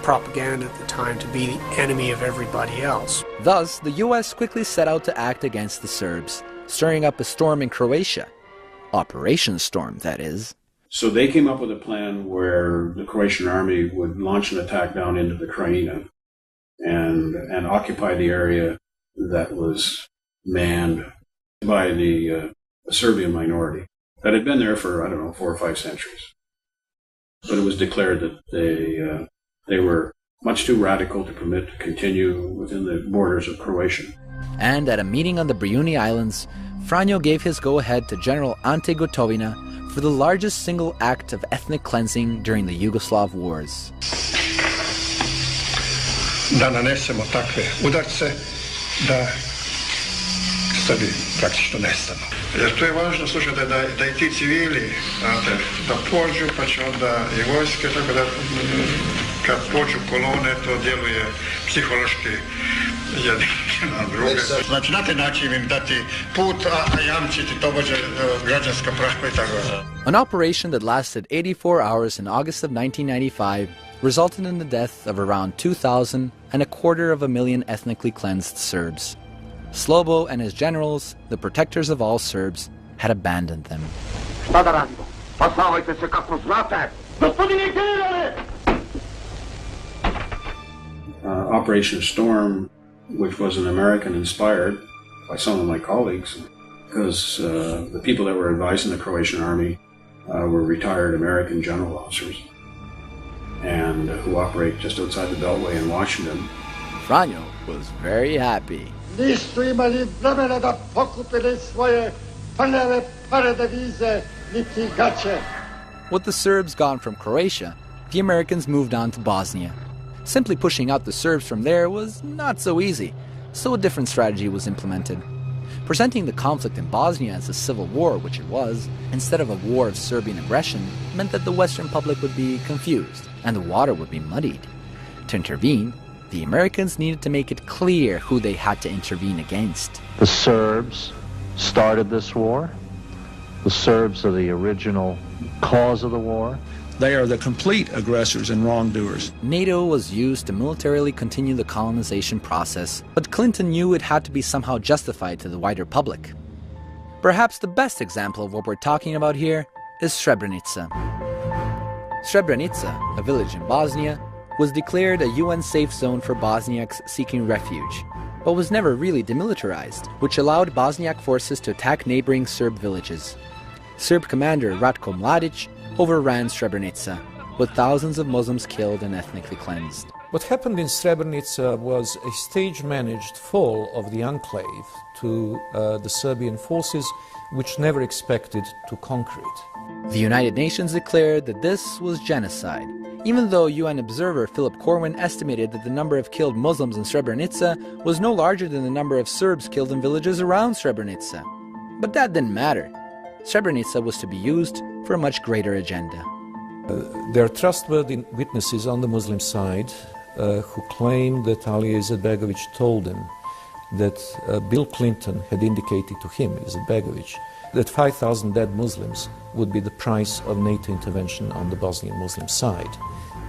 propaganda at the time to be the enemy of everybody else. Thus, the U.S. quickly set out to act against the Serbs, stirring up a storm in Croatia. Operation Storm, that is. So they came up with a plan where the Croatian army would launch an attack down into the Krajina and occupy the area that was manned by the Serbian minority that had been there for, 4 or 5 centuries. But it was declared that they were much too radical to permit to continue within the borders of Croatia. And at a meeting on the Brijuni Islands, Franjo gave his go-ahead to General Ante Gotovina for the largest single act of ethnic cleansing during the Yugoslav wars. Da nanesemo takve udarce da Srbi praktično nestanu. Jer to je važno, slušajte, da i ti civili, znate, da pođu, pa će onda i vojske, tako da kad pođu kolone, to djeluje psihološki jedni na druge. Znači, na taj način im dati put, a jamčiti tobože građanska prava i tako. An operation that lasted 84 hours in August of 1995 resulted in the death of around 2,000 and 250,000 ethnically cleansed Serbs. Slobo and his generals, the protectors of all Serbs, had abandoned them. Šta da radimo? Spasavajte se kako znate! Gospodine generale! Operation Storm, which was an American-inspired by some of my colleagues, because the people that were advising the Croatian army were retired American general officers, and who operate just outside the Beltway in Washington. Franjo was very happy. Nisu imali vremena da pokupili svoje prljave pare devize niti gaće. With the Serbs gone from Croatia, the Americans moved on to Bosnia. Simply pushing out the Serbs from there was not so easy, so a different strategy was implemented. Presenting the conflict in Bosnia as a civil war, which it was, instead of a war of Serbian aggression, meant that the Western public would be confused and the water would be muddied. To intervene, the Americans needed to make it clear who they had to intervene against. The Serbs started this war. The Serbs are the original cause of the war. They are the complete aggressors and wrongdoers. NATO was used to militarily continue the colonization process, but Clinton knew it had to be somehow justified to the wider public. Perhaps the best example of what we're talking about here is Srebrenica. Srebrenica, a village in Bosnia, was declared a UN safe zone for Bosniaks seeking refuge, but was never really demilitarized, which allowed Bosniak forces to attack neighboring Serb villages. Serb commander Ratko Mladic overran Srebrenica, with thousands of Muslims killed and ethnically cleansed. What happened in Srebrenica was a stage-managed fall of the enclave to the Serbian forces, which never expected to conquer it. The United Nations declared that this was genocide, even though UN observer Philip Corwin estimated that the number of killed Muslims in Srebrenica was no larger than the number of Serbs killed in villages around Srebrenica. But that didn't matter. Srebrenica was to be used for a much greater agenda. There are trustworthy witnesses on the Muslim side who claim that Ali Izetbegovic told them that Bill Clinton had indicated to him, Izetbegovic, that 5,000 dead Muslims would be the price of NATO intervention on the Bosnian Muslim side.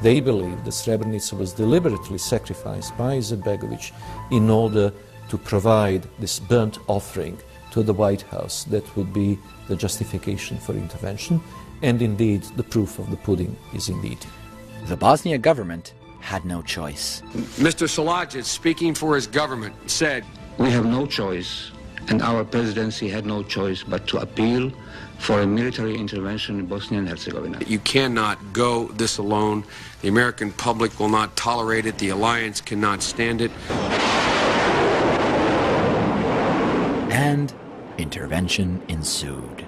They believe that Srebrenica was deliberately sacrificed by Izetbegovic in order to provide this burnt offering to the White House that would be the justification for intervention, and indeed the proof of the pudding is indeed. The Bosnia government had no choice. Mr. Salajic, speaking for his government, said, "We have no choice, and our presidency had no choice but to appeal for a military intervention in Bosnia and Herzegovina. You cannot go this alone. The American public will not tolerate it. The alliance cannot stand it." And intervention ensued.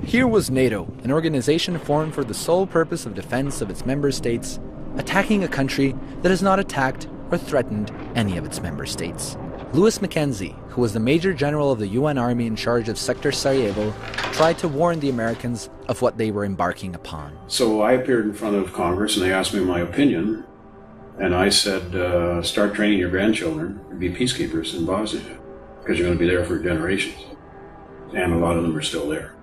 Here was NATO, an organization formed for the sole purpose of defense of its member states, attacking a country that has not attacked or threatened any of its member states. Louis Mackenzie, who was the Major General of the UN Army in charge of Sector Sarajevo, tried to warn the Americans of what they were embarking upon. So I appeared in front of Congress and they asked me my opinion, and I said, start training your grandchildren to be peacekeepers in Bosnia, because you're going to be there for generations. And a lot of them are still there.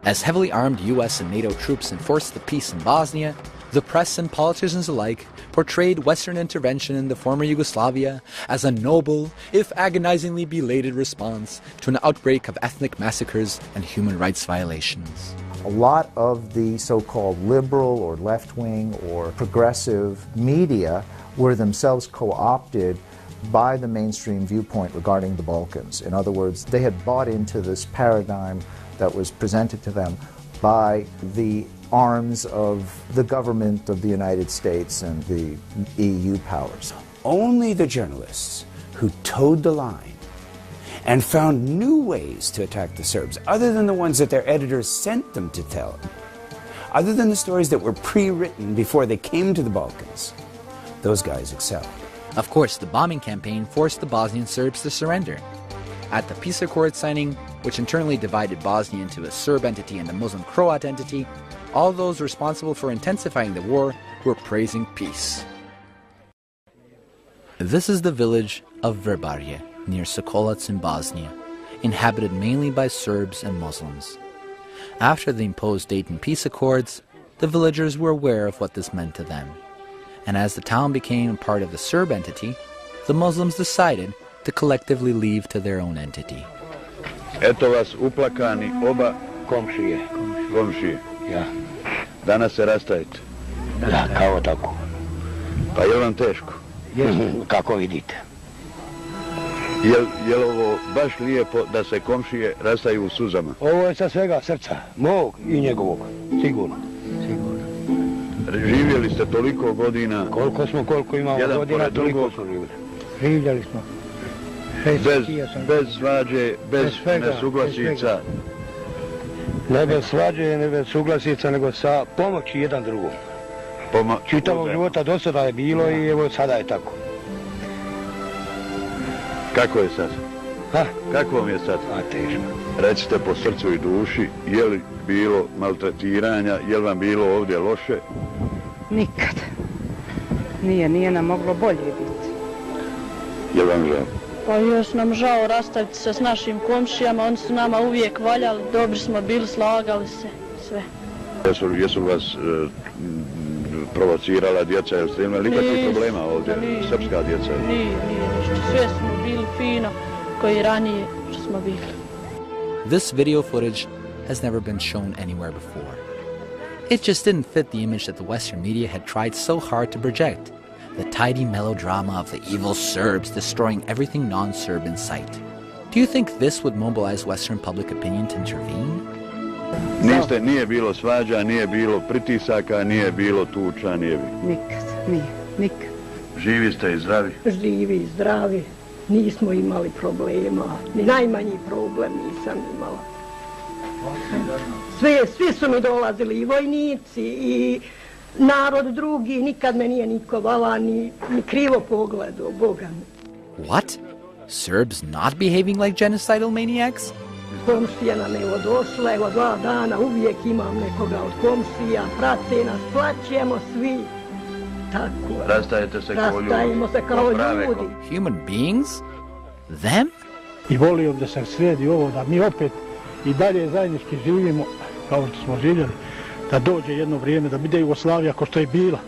As heavily armed US and NATO troops enforced the peace in Bosnia, the press and politicians alike portrayed Western intervention in the former Yugoslavia as a noble, if agonizingly belated response to an outbreak of ethnic massacres and human rights violations. A lot of the so-called liberal or left-wing or progressive media were themselves co-opted by the mainstream viewpoint regarding the Balkans. In other words, they had bought into this paradigm that was presented to them by the arms of the government of the United States and the EU powers. Only the journalists who towed the line and found new ways to attack the Serbs, other than the ones that their editors sent them to tell, other than the stories that were pre-written before they came to the Balkans, those guys excelled. Of course, the bombing campaign forced the Bosnian Serbs to surrender. At the peace accord signing, which internally divided Bosnia into a Serb entity and a Muslim Croat entity, all those responsible for intensifying the war were praising peace. This is the village of Vrbarje, near Sokolac in Bosnia, inhabited mainly by Serbs and Muslims. After the imposed Dayton peace accords, the villagers were aware of what this meant to them. and as the town became part of the Serb entity, the Muslims decided to collectively leave to their own entity. Eto vas uplakani oba komšije. Ja. Danas se rastajete. Da, kao tako. Pa je vam teško? Kako vidite. Je li ovo baš lijepo da se komšije rastaju u suzama? Ovo je sa svega srca, mog i njegovog, sigurno. Živjeli ste toliko godina. Koliko imamo godina, toliko smo živjeli. Živjeli smo. Bez svađe, bez nesuglasica. Ne bez svađe, ne bez suglasica, nego sa pomoći jedan drugom. Čitavog života do sada je bilo i evo sada je tako. Kako je sad? Ha? Kako vam je sad? Teško. Recite po srcu i duši, je li bilo maltretiranja, je li vam bilo ovdje loše? Nikad. Nije nam moglo bolje biti. Je li vam žao? Pa još nam žao rastaviti se s našim komšijama, oni su nama uvijek valjali, dobri smo bili, slagali se, sve. Jesu vas provocirala djeca, jel ste imali nikakvih problema ovdje, srpska djeca? Nije ništa, sve smo bili fino, koji ranije što smo bili. This video footage has never been shown anywhere before. It just didn't fit the image that the Western media had tried so hard to project. The tidy melodrama of the evil Serbs destroying everything non-Serb in sight. Do you think this would mobilize Western public opinion to intervene? Nije bilo svađa, nije bilo pritisaka, nije bilo tuča, nije bilo. Nikad. Živi ste i zdravi? Živi i zdravi. Nismo imali problema. Ni najmanji problem nisam imala. Svi su mi dolazili, i vojnici, i narod drugi, nikad me nije niko vala, ni krivo pogledao, Boga mi. What? Serbs not behaving like genocidal maniacs? Komšija nam evo došla, evo 2 dana, uvijek imam nekoga od komšija, prate nas, plaćemo svi. Tako. Rastajemo se kao ljudi. Human beings? Them? I volio da se sredi ovo, da mi opet i dalje zajednički živimo kao što smo živjeli, da dođe jedno vrijeme, da bude Jugoslavija kao što je bila.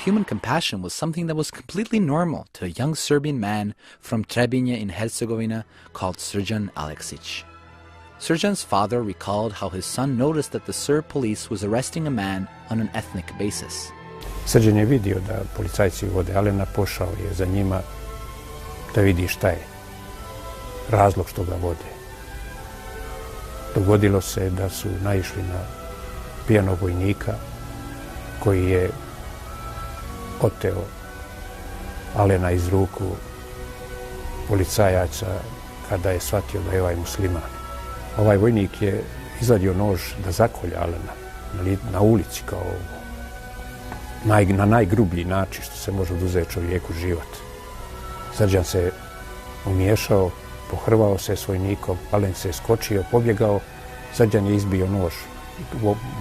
Human compassion was something that was completely normal to a young Serbian man from Trebinje in Herzegovina called Srđan Aleksić. Srđan's father recalled how his son noticed that the Serb police was arresting a man on an ethnic basis. Srđan je vidio da policajci vode Alena, pošao je za njima da vidi šta je razlog što ga vode. Dogodilo se da su naišli na pijanog vojnika koji je oteo Alena iz ruku policajaca kada je shvatio da je ovaj musliman. Ovaj vojnik je izvadio nož da zakolje Alena na ulici kao na najgrublji način što se može oduzeti čovjeku život. Srđan se umiješao, pohrvao se s vojnikom, Alen se skočio, pobjegao, Srđan je izbio nož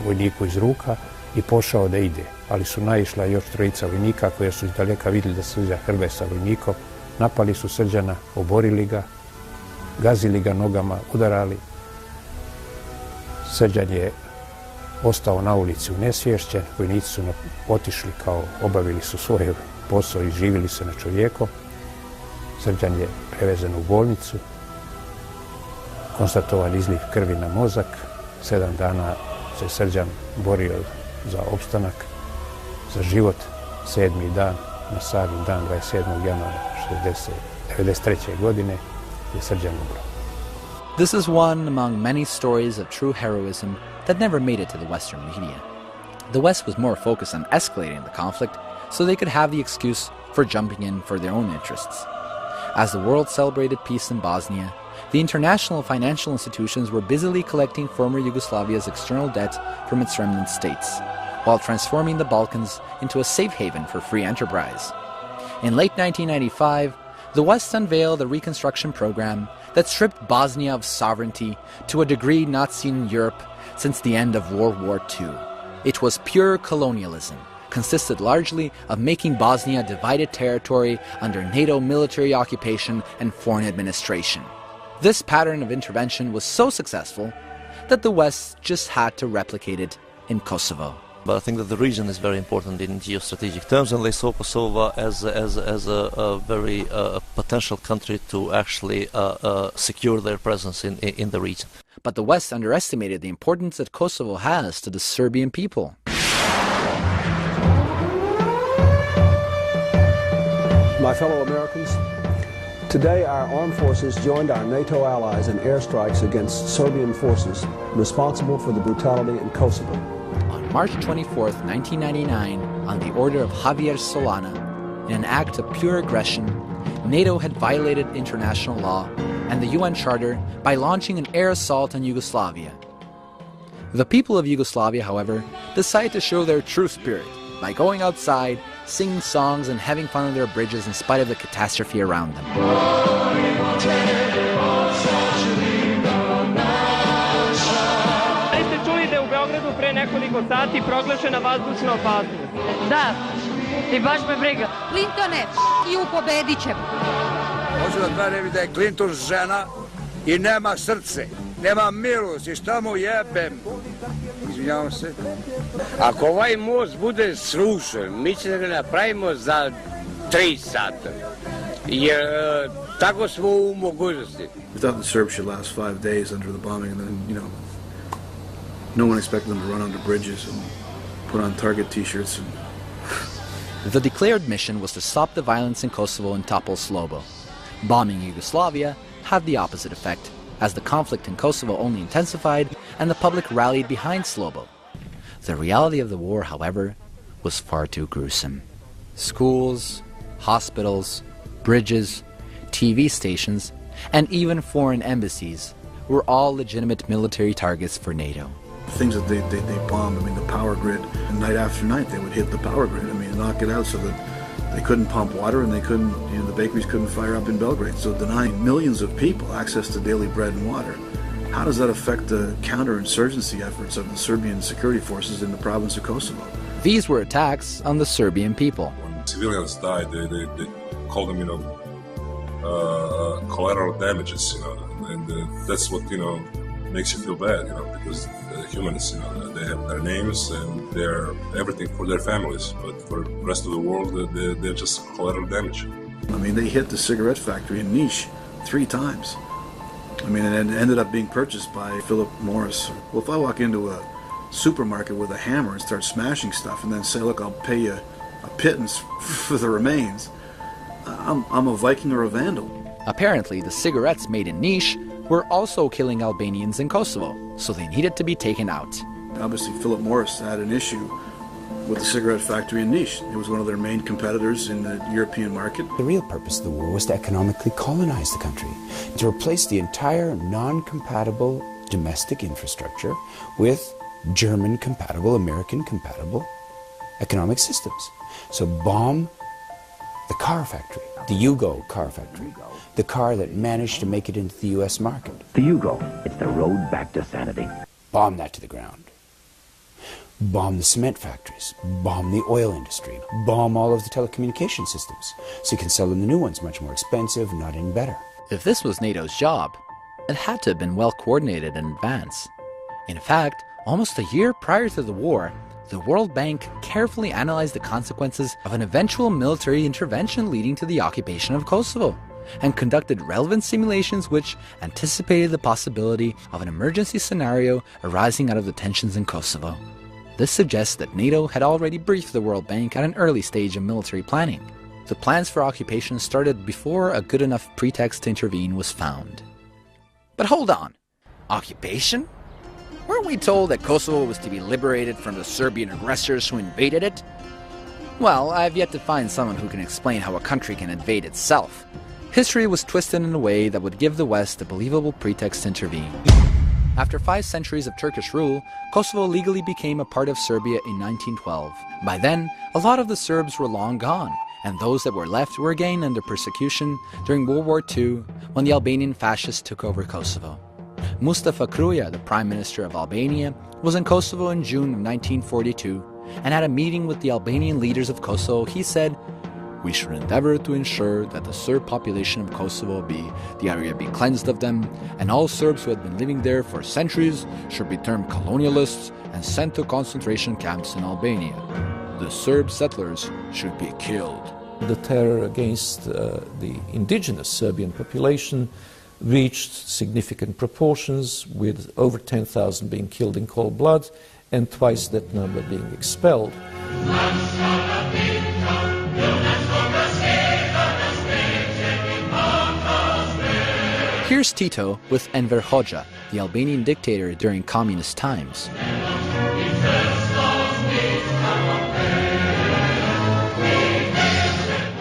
vojniku iz ruka i pošao da ide, ali su naišla još 3 vojnika koja su iz daleka vidjeli da Srđan hrve sa vojnikom, napali su Srđana, oborili ga, gazili ga nogama, udarali. Srđan je ostao na ulici unesvješćen, vojnici su otišli kao obavili su svoje posao i živjeli se na čovjekom. Srđan je prevezen u bolnicu, konstatovan izliv krvi na mozak, 7 dana se Srđan borio za opstanak, za život. 7. dan, na sami dan 27. januara 1993. godine je Srđan umro. This is one among many stories of true heroism that never made it to the Western media. The West was more focused on escalating the conflict so they could have the excuse for jumping in for their own interests. As the world celebrated peace in Bosnia, the international financial institutions were busily collecting former Yugoslavia's external debt from its remnant states, while transforming the Balkans into a safe haven for free enterprise. In late 1995, the West unveiled a reconstruction program that stripped Bosnia of sovereignty to a degree not seen in Europe since the end of World War II. It was pure colonialism, consisted largely of making Bosnia divided territory under NATO military occupation and foreign administration. This pattern of intervention was so successful that the West just had to replicate it in Kosovo. But I think that the region is very important in geostrategic terms, and they saw Kosovo as a very potential country to actually secure their presence in the region. But the West underestimated the importance that Kosovo has to the Serbian people. My fellow Americans, today our armed forces joined our NATO allies in airstrikes against Serbian forces responsible for the brutality in Kosovo. On March 24, 1999, on the order of Javier Solana, in an act of pure aggression, NATO had violated international law and the UN Charter by launching an air assault on Yugoslavia. The people of Yugoslavia, however, decided to show their true spirit by going outside, singing songs and having fun on their bridges in spite of the catastrophe around them. Jeste čuli da je u Beogradu pre nekoliko sati proglašena vazdušna opasnost? Da, i baš me briga. Clintone, i pobedit ćemo. Hoću da kažem da je Clinton žena i nema srce, nema milost i šta mu jebem. Izvinjavam se. Ako ovaj most bude srušen, mi ćemo da ga napravimo za 3 sata. Jer tako smo u mogućnosti. We thought the Serbs should last 5 days under the bombing, and then, no one expected them to run onto bridges and put on Target t-shirts. The declared mission was to stop the violence in Kosovo and topple Slobo. Bombing Yugoslavia had the opposite effect, as the conflict in Kosovo only intensified and the public rallied behind Slobo. The reality of the war, however, was far too gruesome. Schools, hospitals, bridges, TV stations, and even foreign embassies were all legitimate military targets for NATO. Things that they bombed, the power grid, and night after night they would hit the power grid, knock it out so that they couldn't pump water and they couldn't, the bakeries couldn't fire up in Belgrade. So denying millions of people access to daily bread and water, how does that affect the counterinsurgency efforts of the Serbian security forces in the province of Kosovo? These were attacks on the Serbian people. When civilians died, they call them, collateral damages, and that's what, makes you feel bad, because humans, they have their names and they're everything for their families, but for the rest of the world, they're just collateral damage. They hit the cigarette factory in Niš 3 times. And it ended up being purchased by Philip Morris. Well, if I walk into a supermarket with a hammer and start smashing stuff and then say, look, I'll pay you a pittance for the remains, I'm a Viking or a Vandal. Apparently, the cigarettes made in Niš were also killing Albanians in Kosovo, so they needed to be taken out. Obviously, Philip Morris had an issue with the cigarette factory in Niš. It was one of their main competitors in the European market. The real purpose of the war was to economically colonize the country, to replace the entire non-compatible domestic infrastructure with German-compatible, American-compatible economic systems. So bomb the car factory, the Yugo car factory, the car that managed to make it into the U.S. market. The Yugo, it's the road back to sanity. Bomb that to the ground. Bomb the cement factories, bomb the oil industry, bomb all of the telecommunication systems, so you can sell them the new ones, much more expensive, not any better. If this was NATO's job, it had to have been well coordinated in advance. In fact, almost a year prior to the war, the World Bank carefully analyzed the consequences of an eventual military intervention leading to the occupation of Kosovo, and conducted relevant simulations which anticipated the possibility of an emergency scenario arising out of the tensions in Kosovo. This suggests that NATO had already briefed the World Bank at an early stage of military planning. The plans for occupation started before a good enough pretext to intervene was found. But hold on, occupation? Weren't we told that Kosovo was to be liberated from the Serbian aggressors who invaded it? Well, I've yet to find someone who can explain how a country can invade itself. History was twisted in a way that would give the West a believable pretext to intervene. After 5 centuries of Turkish rule, Kosovo legally became a part of Serbia in 1912. By then, a lot of the Serbs were long gone, and those that were left were again under persecution during World War II when the Albanian fascists took over Kosovo. Mustafa Kruja, the Prime Minister of Albania, was in Kosovo in June of 1942, and at a meeting with the Albanian leaders of Kosovo, he said, "We should endeavor to ensure that the Serb population of Kosovo the area be cleansed of them, and all Serbs who had been living there for centuries should be termed colonialists and sent to concentration camps in Albania. The Serb settlers should be killed." The terror against the indigenous Serbian population reached significant proportions, with over 10,000 being killed in cold blood and twice that number being expelled. Here's Tito with Enver Hoxha, the Albanian dictator during communist times.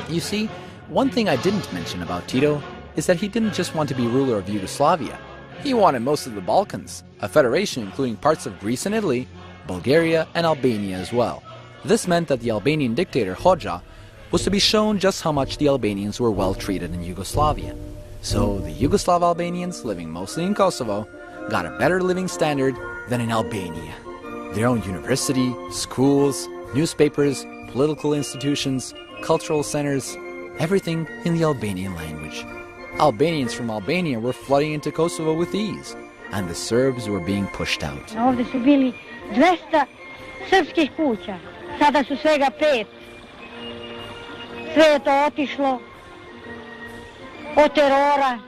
You see, one thing I didn't mention about Tito is that he didn't just want to be ruler of Yugoslavia. He wanted most of the Balkans, a federation including parts of Greece and Italy, Bulgaria and Albania as well. This meant that the Albanian dictator Hoxha was to be shown just how much the Albanians were well treated in Yugoslavia. So the Yugoslav Albanians, living mostly in Kosovo, got a better living standard than in Albania. Their own university, schools, newspapers, political institutions, cultural centers, everything in the Albanian language. Albanians from Albania were flooding into Kosovo with ease, and the Serbs were being pushed out. Ovdje su bili 200 srpskih kuća, sada su svega 5. Sve je to otišlo od terora,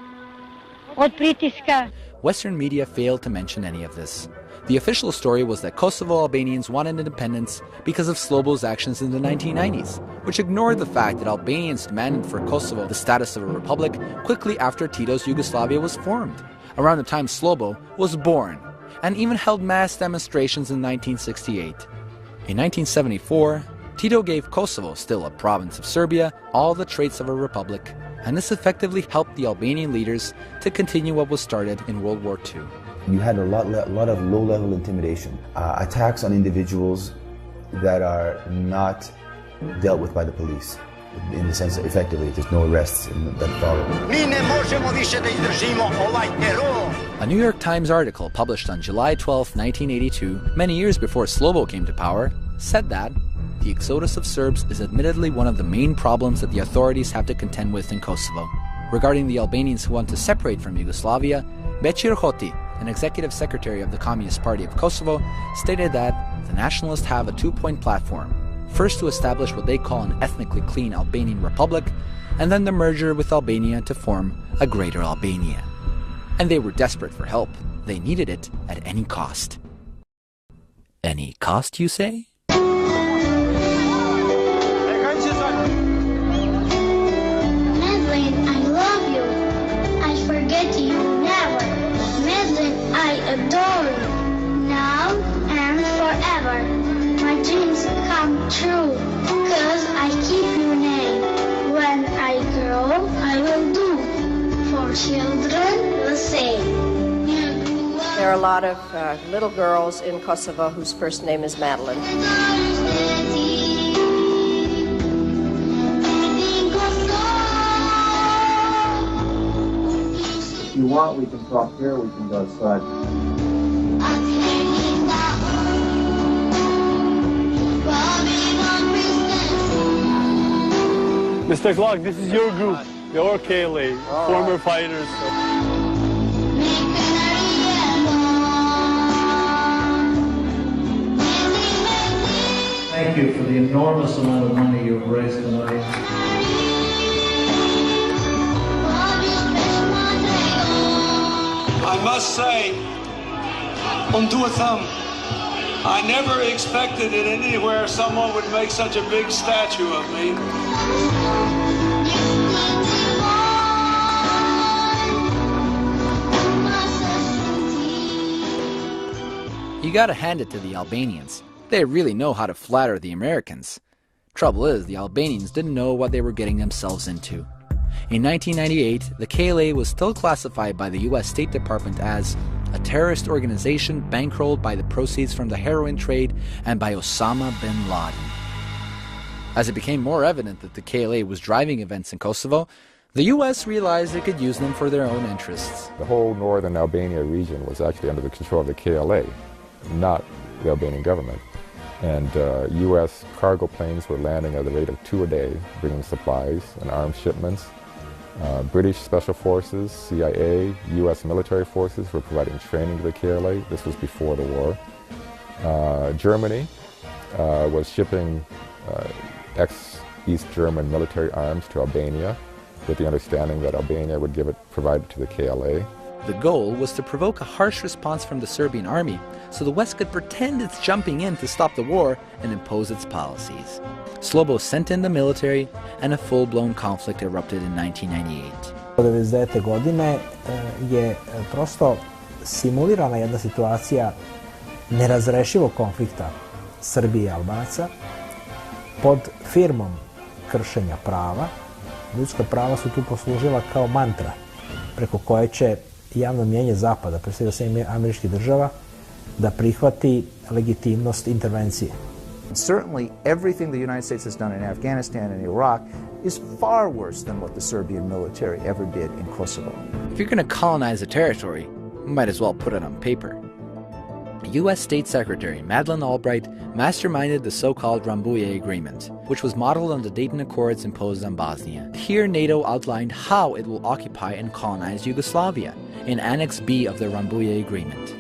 od pritiska. Western media failed to mention any of this. The official story was that Kosovo Albanians wanted independence because of Slobo's actions in the 1990s, which ignored the fact that Albanians demanded for Kosovo the status of a republic quickly after Tito's Yugoslavia was formed, around the time Slobo was born, and even held mass demonstrations in 1968. In 1974, Tito gave Kosovo, still a province of Serbia, all the traits of a republic, and this effectively helped the Albanian leaders to continue what was started in World War II. You had a lot of low-level intimidation, attacks on individuals that are not dealt with by the police, in the sense that effectively there's no arrests that follow. A New York Times article published on July 12, 1982, many years before Slobo came to power, said that the exodus of Serbs is admittedly one of the main problems that the authorities have to contend with in Kosovo. Regarding the Albanians who want to separate from Yugoslavia, Beqir Hoti, an executive secretary of the Communist Party of Kosovo, stated that the nationalists have a two-point platform. First, to establish what they call an ethnically clean Albanian republic, and then the merger with Albania to form a greater Albania. And they were desperate for help. They needed it at any cost. Any cost, you say? Adore you, now and forever. My dreams come true, 'cause I keep your name. When I grow, I will do for children the same. There are a lot of little girls in Kosovo whose first name is Madeline. If you want, we can talk here, we can go outside. Mr. Clark, this is your group, your KLA, former fighters. Thank you for the enormous amount of money you've raised tonight. I must say, undo a thumb. I never expected that anywhere someone would make such a big statue of me. You gotta hand it to the Albanians. They really know how to flatter the Americans. Trouble is, the Albanians didn't know what they were getting themselves into. In 1998, the KLA was still classified by the US State Department as a terrorist organization bankrolled by the proceeds from the heroin trade and by Osama bin Laden. As it became more evident that the KLA was driving events in Kosovo, the U.S. realized it could use them for their own interests. The whole northern Albania region was actually under the control of the KLA, not the Albanian government. And U.S. cargo planes were landing at the rate of 2 a day, bringing supplies and arms shipments. British Special Forces, CIA, U.S. military forces were providing training to the KLA. This was before the war. Germany was shipping ex-East German military arms to Albania with the understanding that Albania would provide it to the KLA. The goal was to provoke a harsh response from the Serbian army so the West could pretend it's jumping in to stop the war and impose its policies. Slobo sent in the military and a full-blown conflict erupted in 1998. 1999. godine je prosto simulirana jedna situacija nerazrešivog konflikta Srbije i Albanaca pod firmom kršenja prava. Ljudska prava su tu poslužila kao mantra preko koje će javno mnijenje Zapada, pre svega Američkih država, da prihvati legitimnost intervencije. Certainly, everything the United States has done in Afghanistan and Iraq is far worse than what the Serbian military ever did in Kosovo. If you're going to colonize a territory, you might as well put it on paper. U.S. State Secretary Madeleine Albright masterminded the so-called Rambouillet Agreement, which was modeled on the Dayton Accords imposed on Bosnia. Here, NATO outlined how it will occupy and colonize Yugoslavia in Annex B of the Rambouillet Agreement.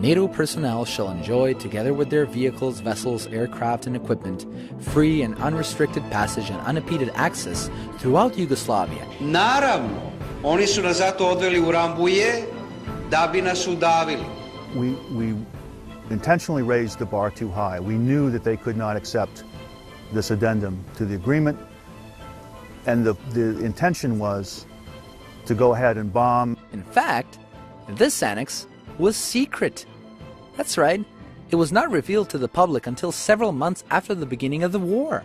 NATO personnel shall enjoy, together with their vehicles, vessels, aircraft, and equipment, free and unrestricted passage and unimpeded access throughout Yugoslavia. Naravno, oni su nas zato odveli u Rambouillet da bi nas udavili. We intentionally raised the bar too high. We knew that they could not accept this addendum to the agreement, and the intention was to go ahead and bomb. In fact, this annex was secret. That's right. It was not revealed to the public until several months after the beginning of the war.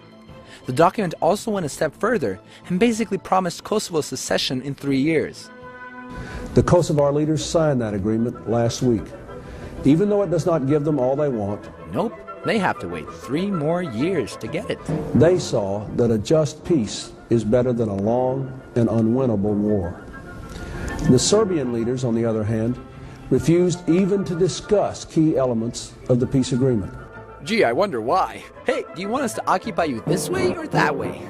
The document also went a step further and basically promised Kosovo's secession in 3 years. The Kosovar leaders signed that agreement last week. Even though it does not give them all they want, nope, they have to wait 3 more years to get it. They saw that a just peace is better than a long and unwinnable war. The Serbian leaders, on the other hand, refused even to discuss key elements of the peace agreement. Gee, I wonder why. Hey, do you want us to occupy you this way or that way?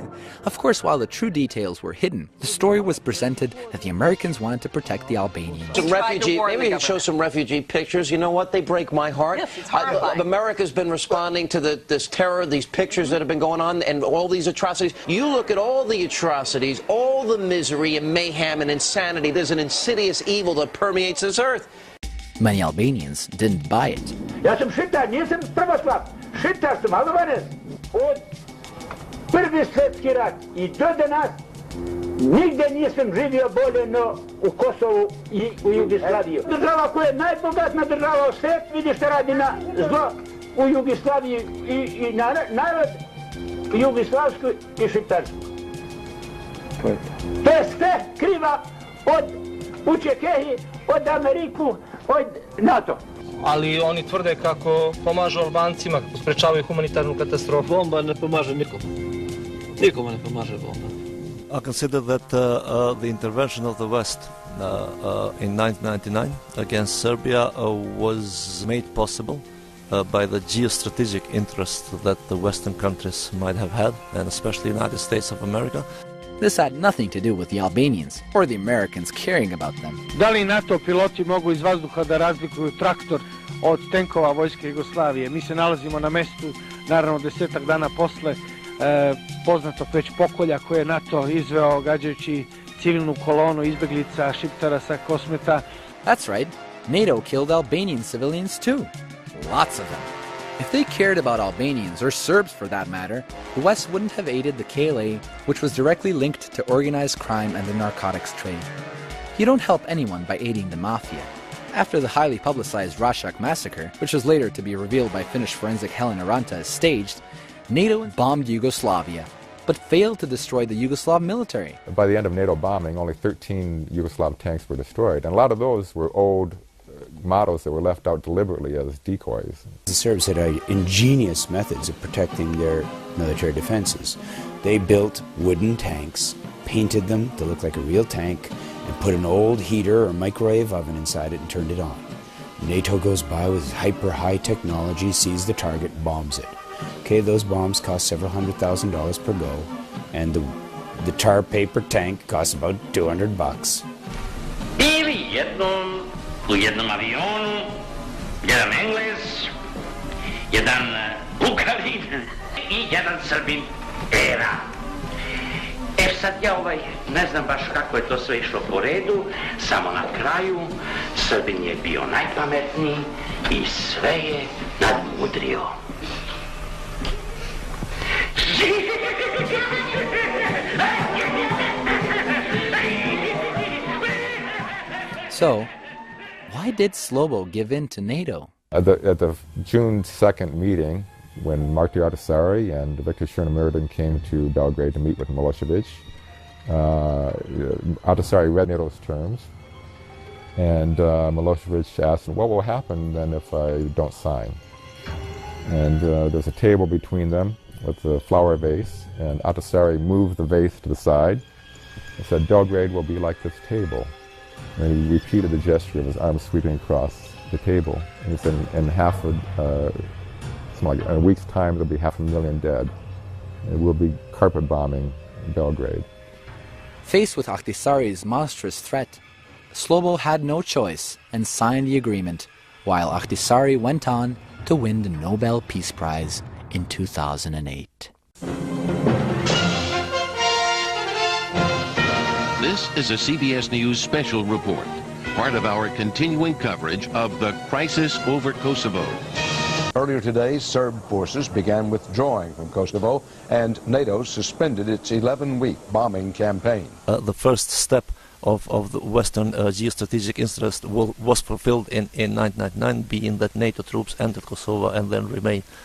Of course, while the true details were hidden, the story was presented that the Americans wanted to protect the Albanians. Some refugee, maybe we can show some refugee pictures. You know what? They break my heart. Yes, it's horrifying. America's been responding to this terror, these pictures that have been going on, and all these atrocities. You look at all the atrocities, all the misery and mayhem and insanity. There's an insidious evil that permeates this earth. Many Albanians didn't buy it. Ja sam Šiptar, nisam prvoslav. Šiptar sam, Albanac. Od Prvi svjetski rat i do danas nigde nisam živio bolje no u Kosovu i u Jugoslaviji. Država koja je najbogatna država u svijet, vidi što radi na zlo u Jugoslaviji i narod jugoslavsku i šiptarsku. To je sve kriva od Učekehi, od Ameriku, od NATO. Ali oni tvrde kako pomažu Albancima, kako sprečavaju humanitarnu katastrofu. Bomba ne pomaže nikom. Nikome ne pomaže bomba. I consider that the intervention of the West in 1999 against Serbia was made possible by the geostrategic interest that the Western countries might have had, and especially the United States of America. This had nothing to do with the Albanians or the Americans caring about them. Da li NATO piloti mogu iz vazduha da razlikuju traktor od tenkova vojske Jugoslavije? Mi se nalazimo na mestu, naravno 10 dana posle poznatog već pokolja koje je NATO izveo gađajući civilnu kolonu izbeglica Šiptara sa Kosmeta. That's right. NATO killed Albanian civilians too. Lots of them. If they cared about Albanians, or Serbs for that matter, the West wouldn't have aided the KLA, which was directly linked to organized crime and the narcotics trade. You don't help anyone by aiding the mafia. After the highly publicized Rashak massacre, which was later to be revealed by Finnish forensic Helen Aranta as staged, NATO bombed Yugoslavia, but failed to destroy the Yugoslav military. By the end of NATO bombing, only 13 Yugoslav tanks were destroyed, and a lot of those were old mottos that were left out deliberately as decoys. The Serbs had ingenious methods of protecting their military defenses. They built wooden tanks, painted them to look like a real tank, and put an old heater or microwave oven inside it and turned it on. NATO goes by with hyper-high technology, sees the target, bombs it. Okay, those bombs cost several $100,000 per go, and the tar paper tank costs about $200. Bili u jednom avionu, jedan Englez, jedan Bukarin i jedan Srbin Era. Sad ja ne znam baš kako je to sve išlo po redu, samo na kraju Srbin je bio najpametniji i sve je nadmudrio. So, why did Slobo give in to NATO? At the June 2nd meeting, when Marti Ahtisaari and Viktor Chernomyrdin came to Belgrade to meet with Milosevic, Ahtisaari read NATO's terms, and Milosevic asked him, what will happen then if I don't sign? And there's a table between them with the flower vase, and Ahtisaari moved the vase to the side and said, Belgrade will be like this table. And he repeated the gesture of his arm sweeping across the table. And he said, in a week's time, there'll be 500,000 dead. And we'll be carpet bombing Belgrade. Faced with Ahtisaari's monstrous threat, Slobo had no choice and signed the agreement, while Ahtisaari went on to win the Nobel Peace Prize in 2008. This is a CBS News special report, part of our continuing coverage of the crisis over Kosovo. Earlier today, Serb forces began withdrawing from Kosovo, and NATO suspended its 11-week bombing campaign. The first step of the Western geostrategic interest was fulfilled in 1999, being that NATO troops entered Kosovo and then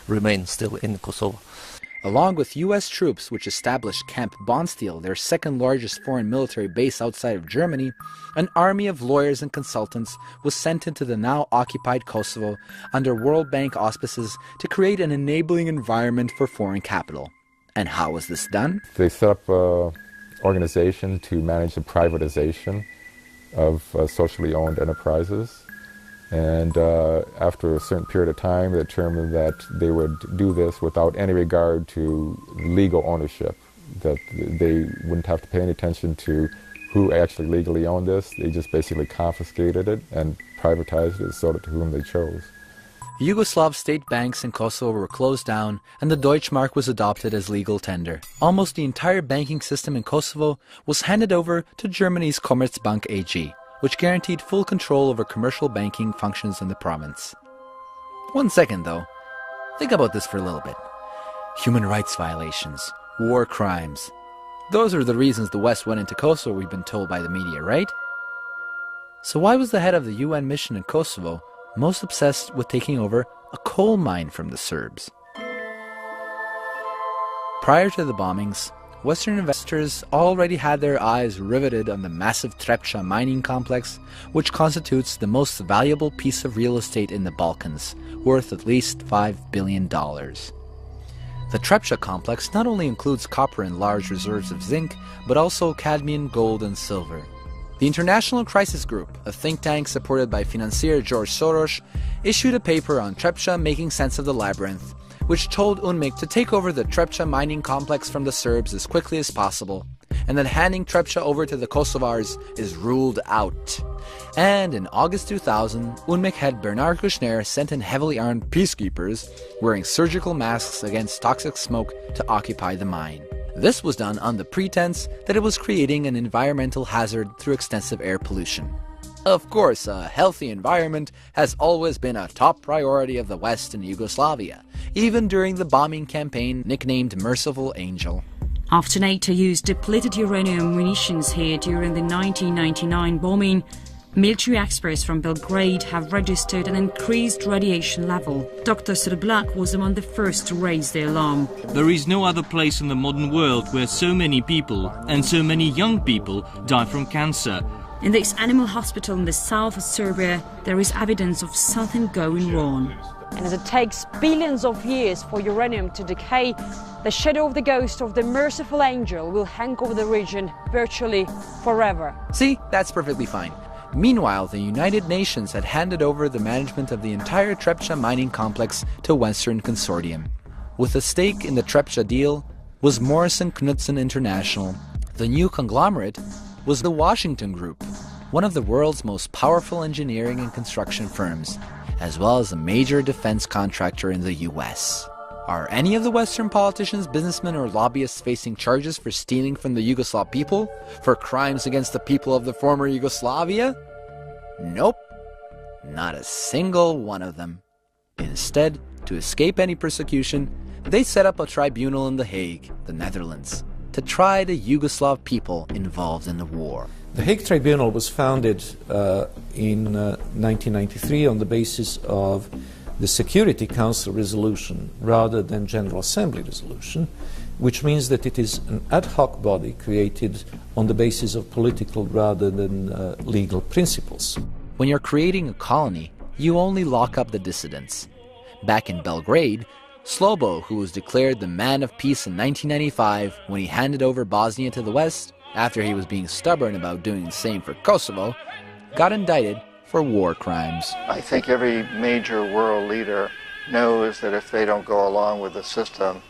remain still in Kosovo. Along with U.S. troops, which established Camp Bondsteel, their second largest foreign military base outside of Germany, an army of lawyers and consultants was sent into the now occupied Kosovo under World Bank auspices to create an enabling environment for foreign capital. And how was this done? They set up an organization to manage the privatization of socially owned enterprises. And after a certain period of time, they determined that they would do this without any regard to legal ownership, that they wouldn't have to pay any attention to who actually legally owned this. They just basically confiscated it and privatized it, sold it to whom they chose. Yugoslav state banks in Kosovo were closed down, and the Deutschmark was adopted as legal tender. Almost the entire banking system in Kosovo was handed over to Germany's Commerzbank AG, which guaranteed full control over commercial banking functions in the province. 1 second, though. Think about this for a little bit. Human rights violations, war crimes. Those are the reasons the West went into Kosovo, we've been told by the media, right? So why was the head of the UN mission in Kosovo most obsessed with taking over a coal mine from the Serbs? Prior to the bombings, Western investors already had their eyes riveted on the massive Trepča mining complex, which constitutes the most valuable piece of real estate in the Balkans, worth at least $5 billion. The Trepča complex not only includes copper and large reserves of zinc, but also cadmium, gold, and silver. The International Crisis Group, a think tank supported by financier George Soros, issued a paper on Trepča making sense of the labyrinth, which told UNMIK to take over the Trepča mining complex from the Serbs as quickly as possible, and that handing Trepča over to the Kosovars is ruled out. And in August 2000, UNMIK head Bernard Kouchner sent in heavily armed peacekeepers wearing surgical masks against toxic smoke to occupy the mine. This was done on the pretense that it was creating an environmental hazard through extensive air pollution. Of course, a healthy environment has always been a top priority of the West and Yugoslavia, even during the bombing campaign nicknamed Merciful Angel. After NATO used depleted uranium munitions here during the 1999 bombing, military experts from Belgrade have registered an increased radiation level. Dr. Srblak was among the first to raise the alarm. There is no other place in the modern world where so many people, and so many young people, die from cancer. In this animal hospital in the south of Serbia, there is evidence of something going wrong. And as it takes billions of years for uranium to decay, the shadow of the ghost of the merciful angel will hang over the region virtually forever. See, that's perfectly fine. Meanwhile, the United Nations had handed over the management of the entire Trepča mining complex to Western Consortium. With a stake in the Trepča deal was Morrison Knudsen International. The new conglomerate was the Washington Group, one of the world's most powerful engineering and construction firms, as well as a major defense contractor in the US. Are any of the Western politicians, businessmen, or lobbyists facing charges for stealing from the Yugoslav people? For crimes against the people of the former Yugoslavia? Nope. Not a single one of them. Instead, to escape any persecution, they set up a tribunal in The Hague, the Netherlands, to try the Yugoslav people involved in the war. The Hague Tribunal was founded in 1993 on the basis of the Security Council resolution rather than General Assembly resolution, which means that it is an ad hoc body created on the basis of political rather than legal principles. When you're creating a colony, you only lock up the dissidents. Back in Belgrade, Slobo, who was declared the man of peace in 1995 when he handed over Bosnia to the West, after he was being stubborn about doing the same for Kosovo, got indicted for war crimes. I think every major world leader knows that if they don't go along with the system,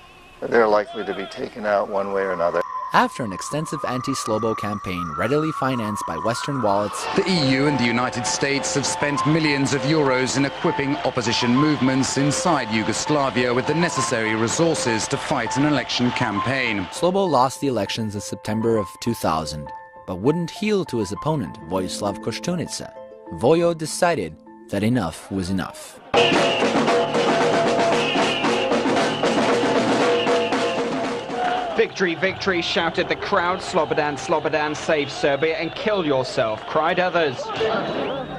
they're likely to be taken out one way or another. After an extensive anti-Slobo campaign readily financed by Western wallets, the EU and the United States have spent millions of euros in equipping opposition movements inside Yugoslavia with the necessary resources to fight an election campaign. Slobo lost the elections in September of 2000, but wouldn't heel to his opponent, Vojislav Koštunica. Vojo decided that enough was enough. Victory, victory, shouted the crowd. Slobodan, Slobodan, save Serbia and kill yourself, cried others.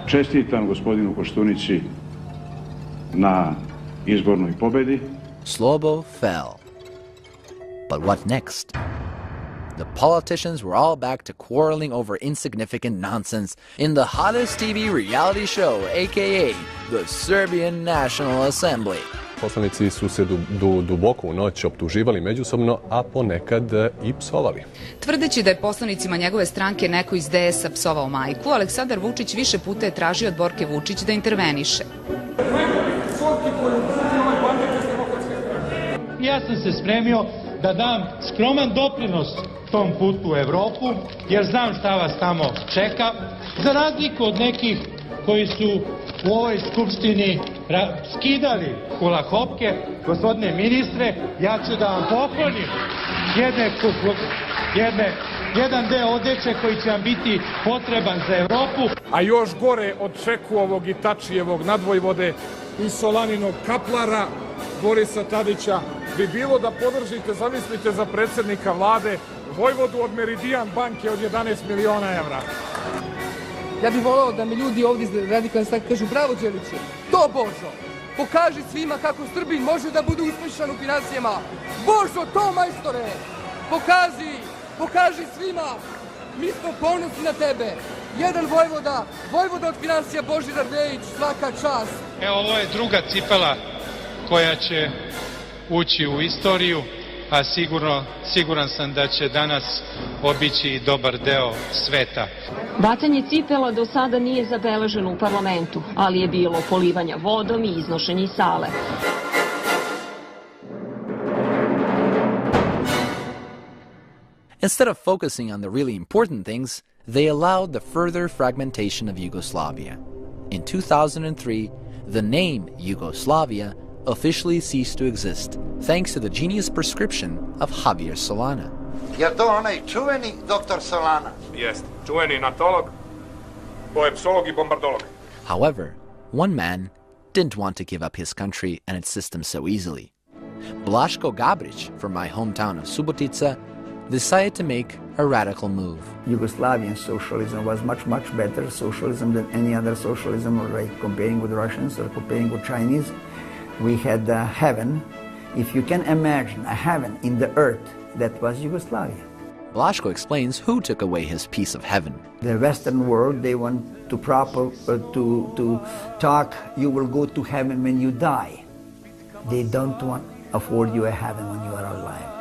Čestitam gospodinu Koštunici na izbornoj pobedi. Slobo fell. But what next? The politicians were all back to quarreling over insignificant nonsense in the hottest TV reality show, aka the Serbian National Assembly. Poslanici su se duboko u noć optuživali međusobno, a ponekad i psovali. Tvrdeći da je poslanicima njegove stranke neko iz DS-a psovao majku, Aleksandar Vučić više puta je tražio od Borke Vučić da interveniše. Ja sam se spremio da dam skroman doprinos tom putu u Evropu, jer znam šta vas tamo čeka, za razliku od nekih koji su u ovoj skupštini skidali kulahopke. Gospodine ministre, ja ću da vam poklonim jedan deo odeće koji će vam biti potreban za Evropu. A još gore od Čekuovog i Tačijevog nadvojvode i Solaninog kaplara Borisa Tadića bi bilo da podržite, zamislite, za predsjednika vlade vojvodu od Meridian banke od 11 miliona evra. Ja bih volao da mi ljudi ovdje iz radikalne stranke kažu bravo Đeliću, to Božo, pokaži svima kako Srbin može da bude uspješan u financijama. Božo, to majstore, pokaži svima, mi smo ponosni na tebe. Jedan vojvoda od financija Božidar Dejić, svaka čast. Evo, ovo je druga cipela koja će ući u istoriju, a siguran sam da će danas obići i dobar deo sveta. Bacanje cipela do sada nije zabeleženo u parlamentu, ali je bilo polivanja vodom i iznošenje iz sale. Instead of focusing on the really important things, they allowed the further fragmentation of Yugoslavia. In 2003, the name Yugoslavia officially ceased to exist, thanks to the genius prescription of Javier Solana. Je to onaj čuveni doktor Solana? Jest, čuveni natolog, poepsolog I bombardolog. However, one man didn't want to give up his country and its system so easily. Blaško Gabrić, from my hometown of Subotica, decided to make a radical move. Yugoslavian socialism was much, much better socialism than any other socialism, like comparing with Russians or comparing with Chinese. We had heaven. If you can imagine a heaven in the earth, that was Yugoslavia. Blaško explains who took away his piece of heaven. The Western world, they want to talk, you will go to heaven when you die. They don't want afford you a heaven when you are alive.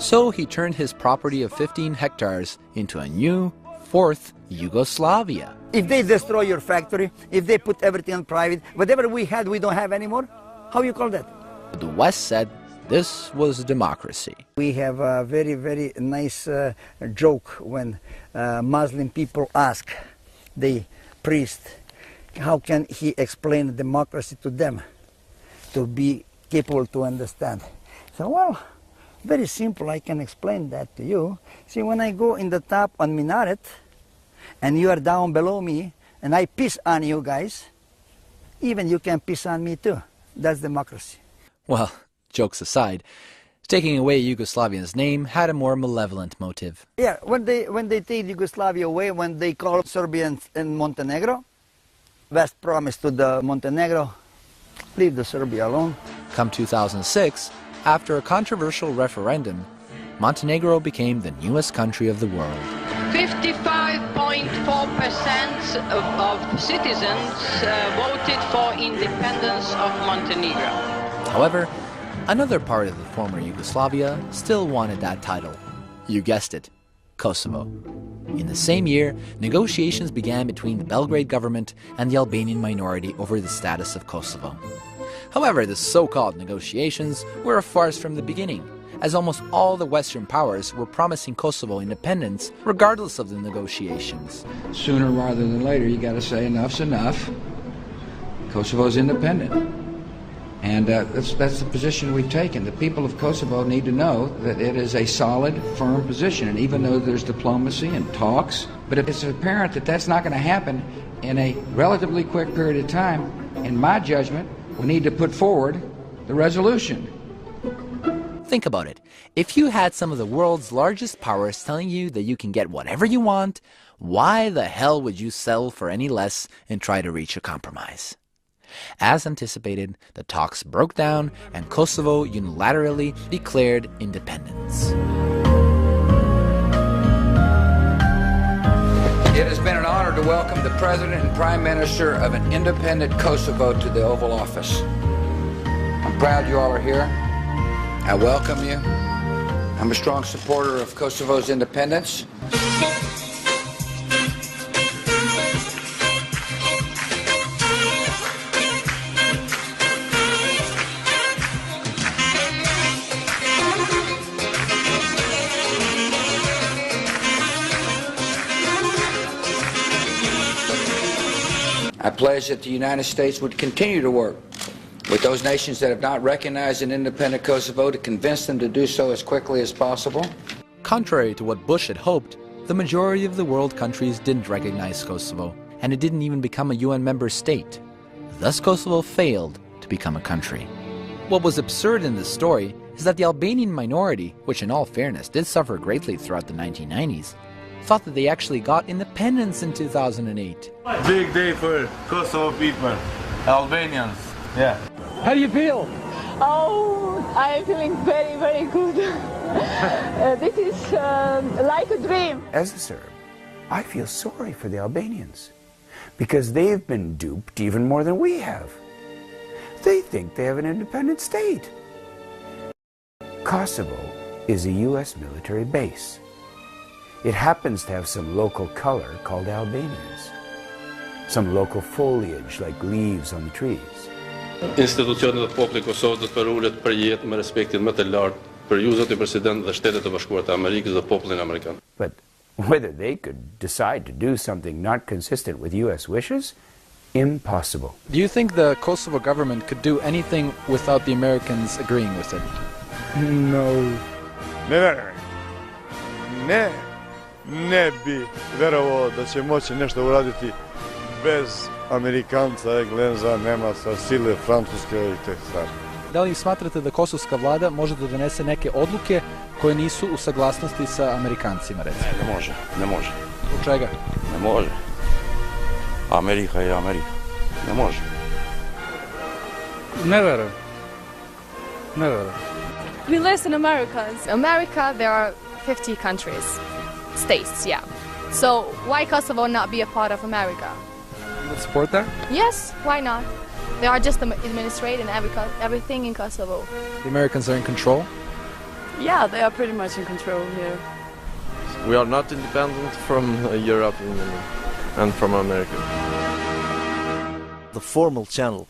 So he turned his property of 15 hectares into a new, fourth Yugoslavia. If they destroy your factory, if they put everything on private, whatever we had, we don't have anymore, how you call that? The West said this was democracy. We have a very, very nice joke when Muslim people ask the priest, how can he explain democracy to them, to be capable to understand? So, well, very simple, I can explain that to you. See, when I go in the top on minaret, and you are down below me, and I piss on you guys, even you can piss on me too. That's democracy. Well, jokes aside, taking away Yugoslavia's name had a more malevolent motive. Yeah, when they take Yugoslavia away, when they call Serbia and Montenegro, West promised to the Montenegro, leave the Serbia alone. Come 2006, after a controversial referendum, Montenegro became the newest country of the world. 55.4% of citizens voted for independence of Montenegro. However, another part of the former Yugoslavia still wanted that title. You guessed it, Kosovo. In the same year, negotiations began between the Belgrade government and the Albanian minority over the status of Kosovo. However, the so-called negotiations were a farce from the beginning, as almost all the Western powers were promising Kosovo independence regardless of the negotiations. Sooner rather than later, you got to say enough's enough. Kosovo's independent. And that's the position we've taken. The people of Kosovo need to know that it is a solid, firm position. And even though there's diplomacy and talks, but if it's apparent that that's not going to happen in a relatively quick period of time, in my judgment, we need to put forward the resolution. Think about it. If you had some of the world's largest powers telling you that you can get whatever you want, why the hell would you settle for any less and try to reach a compromise? As anticipated, the talks broke down and Kosovo unilaterally declared independence. It has been an honor to welcome the President and Prime Minister of an independent Kosovo to the Oval Office. I'm proud you all are here. I welcome you. I'm a strong supporter of Kosovo's independence. I pledge that the United States would continue to work with those nations that have not recognized an independent Kosovo to convince them to do so as quickly as possible. Contrary to what Bush had hoped, the majority of the world countries didn't recognize Kosovo, and it didn't even become a UN member state. Thus Kosovo failed to become a country. What was absurd in this story is that the Albanian minority, which in all fairness did suffer greatly throughout the 1990s, thought that they actually got independence in 2008. Big day for Kosovo people, Albanians, yeah. How do you feel? Oh, I am feeling very, very good. This is like a dream. As a Serb, I feel sorry for the Albanians because they've been duped even more than we have. They think they have an independent state. Kosovo is a U.S. military base. It happens to have some local color called Albanians, some local foliage like leaves on the trees. Institucionet e popullit Kosovës do të përulet për jetë me respektin më të lartë për ju zoti president dhe Shtetet e Bashkuara të Amerikës dhe popullin amerikan. But whether they could decide to do something not consistent with U.S. wishes, impossible. Do you think the Kosovo government could do anything without the Americans agreeing with it? No. Ne bi verovao da će moći nešto uraditi bez Amerikanca, Engleza, Nemaca, sile Francuske i te stvari. Da li smatrate da kosovska vlada može da donese neke odluke koje nisu u saglasnosti sa Amerikancima, recimo? Ne može, ne može. Zbog čega? Ne može. Amerika je Amerika. Ne može. Ne verujem. Ne verujem. We listen Americans. America, there are 50 countries. states, yeah. So why Kosovo not be a part of America? You would support that? Yes, why not? They are just administrating everything in Kosovo. The Americans are in control? Yeah, they are pretty much in control here. We are not independent from Europe and from America. The formal channel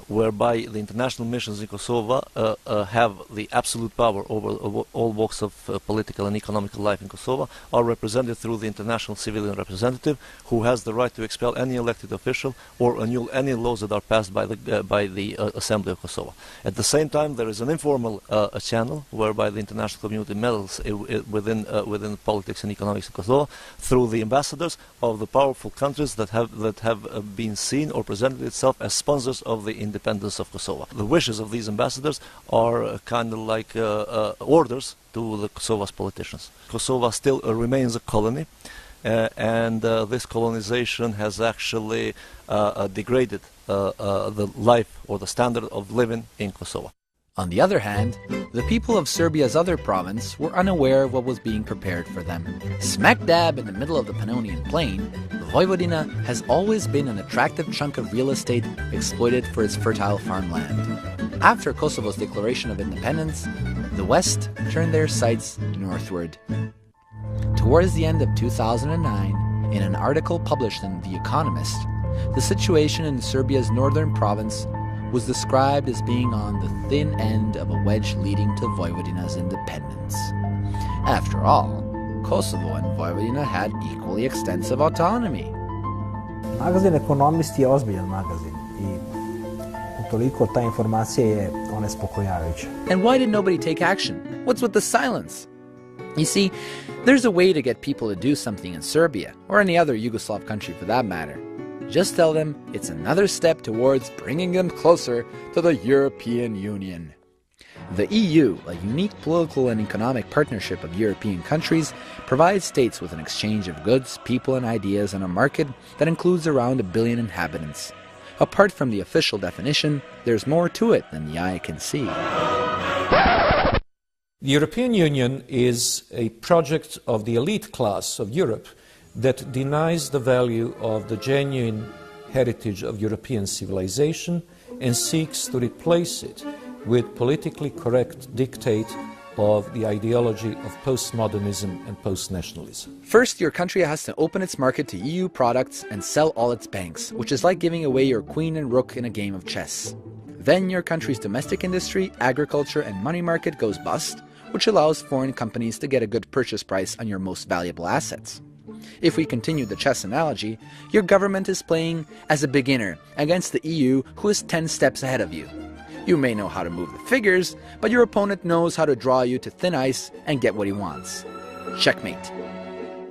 whereby the international missions in Kosovo have the absolute power over all walks of political and economical life in Kosovo are represented through the international civilian representative, who has the right to expel any elected official or annul any laws that are passed by the Assembly of Kosovo. At the same time, there is an informal channel whereby the international community meddles within politics and economics in Kosovo through the ambassadors of the powerful countries that have been seen or presented itself as sponsors of the independence of Kosovo. The wishes of these ambassadors are kind of like orders to the Kosovo's politicians. Kosovo still remains a colony, and this colonization has actually degraded the life or the standard of living in Kosovo. On the other hand, the people of Serbia's other province were unaware of what was being prepared for them. Smack dab in the middle of the Pannonian Plain, Vojvodina has always been an attractive chunk of real estate exploited for its fertile farmland. After Kosovo's declaration of independence, the West turned their sights northward. Towards the end of 2009, in an article published in The Economist, the situation in Serbia's northern province was described as being on the thin end of a wedge leading to Vojvodina's independence. After all, Kosovo and Vojvodina had equally extensive autonomy. Magazin Ekonomist je ozbiljan magazin i utoliko ta informacija je onespokojavajuća. And why did nobody take action? What's with the silence? You see, there's a way to get people to do something in Serbia, or any other Yugoslav country for that matter. Just tell them it's another step towards bringing them closer to the European Union. The EU, a unique political and economic partnership of European countries, provides states with an exchange of goods, people and ideas on a market that includes around 1 billion inhabitants. Apart from the official definition, there's more to it than the eye can see. The European Union is a project of the elite class of Europe that denies the value of the genuine heritage of European civilization and seeks to replace it with politically correct dictate of the ideology of postmodernism and postnationalism. First, your country has to open its market to EU products and sell all its banks, which is like giving away your queen and rook in a game of chess. Then your country's domestic industry, agriculture and money market goes bust, which allows foreign companies to get a good purchase price on your most valuable assets. If we continue the chess analogy, your government is playing as a beginner against the EU, who is 10 steps ahead of you. You may know how to move the figures, but your opponent knows how to draw you to thin ice and get what he wants. Checkmate.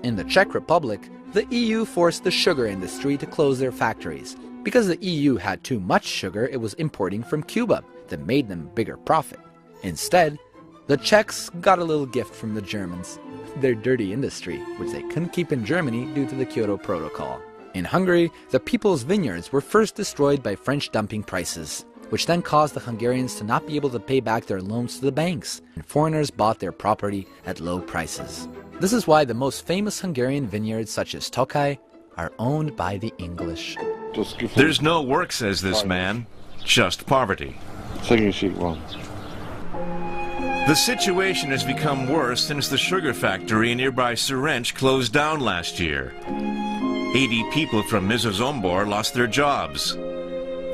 In the Czech Republic, the EU forced the sugar industry to close their factories. Because the EU had too much sugar it was importing from Cuba that made them bigger profit. Instead, the Czechs got a little gift from the Germans, their dirty industry, which they couldn't keep in Germany due to the Kyoto Protocol. In Hungary, the people's vineyards were first destroyed by French dumping prices, which then caused the Hungarians to not be able to pay back their loans to the banks, and foreigners bought their property at low prices. This is why the most famous Hungarian vineyards, such as Tokaj, are owned by the English. There's no work, says this man, just poverty. The situation has become worse since the sugar factory in nearby Serench closed down last year. 80 people from Mizozombor lost their jobs.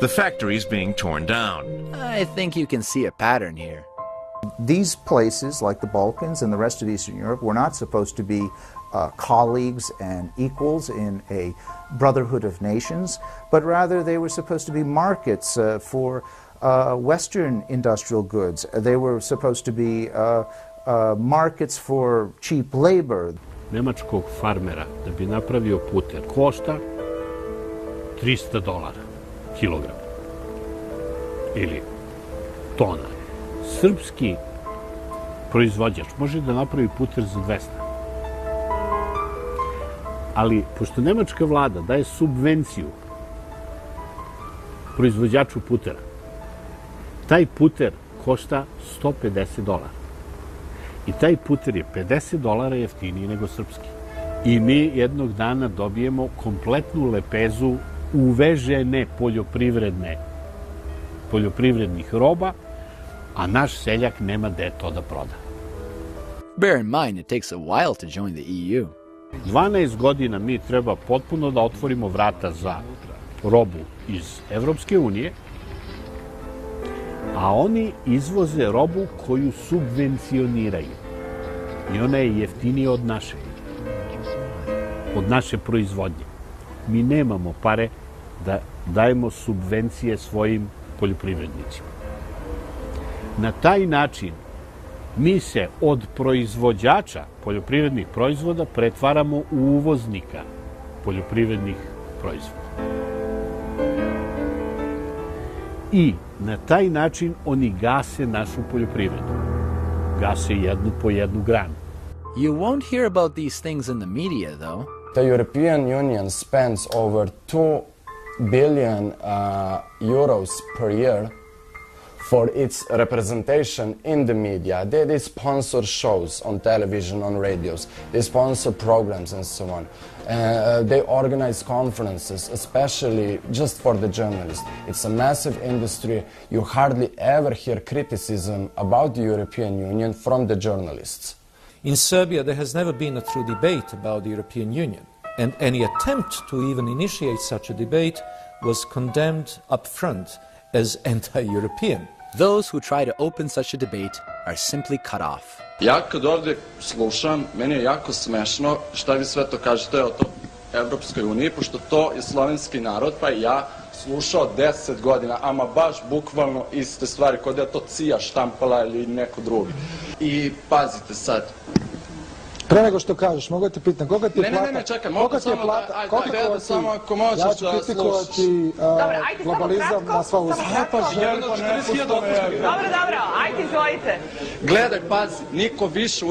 The factory is being torn down. I think you can see a pattern here. These places, like the Balkans and the rest of Eastern Europe, were not supposed to be colleagues and equals in a brotherhood of nations, but rather they were supposed to be markets for Western industrial goods. They were supposed to be markets for cheap labor. Nemačkog farmera da bi napravio puter košta $300 kilogram ili tona. Srpski proizvođač može da napravi puter za 200. Ali, pošto nemačka vlada daje subvenciju proizvođaču putera, taj puter košta $150. I taj puter je $50 jeftiniji nego srpski. I mi jednog dana dobijemo kompletnu lepezu uvežene poljoprivrednih roba, a naš seljak nema gde to da proda. Bear in mind, it takes a while to join the EU. 12 godina mi treba potpuno da otvorimo vrata za robu iz Evropske unije, a oni izvoze robu koju subvencioniraju. I ona je jeftinija od naše proizvodnje. Mi nemamo pare da dajemo subvencije svojim poljoprivrednicima. Na taj način mi se od proizvođača poljoprivrednih proizvoda pretvaramo u uvoznika poljoprivrednih proizvoda. I na taj način oni gase našu poljoprivredu. Gase jednu po jednu granu. You won't hear about these things in the media, though. The European Union spends over 2 billion euros per year for its representation in the media. They sponsor shows on television, on radios. They sponsor programs and so on. They organize conferences, especially just for the journalists. It's a massive industry. You hardly ever hear criticism about the European Union from the journalists. In Serbia, there has never been a true debate about the European Union, and any attempt to even initiate such a debate was condemned up front as anti-European. Those who try to open such a debate are simply cut off. Ja kad ovdje slušam, meni je jako smešno šta vi sve to kažete o Evropskoj uniji, pošto to je slovenski narod, pa i ja slušao 10 godina, ama baš bukvalno iste stvari, kod je to Cija štampala ili neko drugi. I pazite sad. Pre nego što kažeš, mogu te pitam, koga ti je plata? Ne, čekaj, mogu samo ako možeš da slušaš. Ja ću kritikovati globalizam na sva usta. Dobro, ajde izvolite. Gledaj, pazi, niko više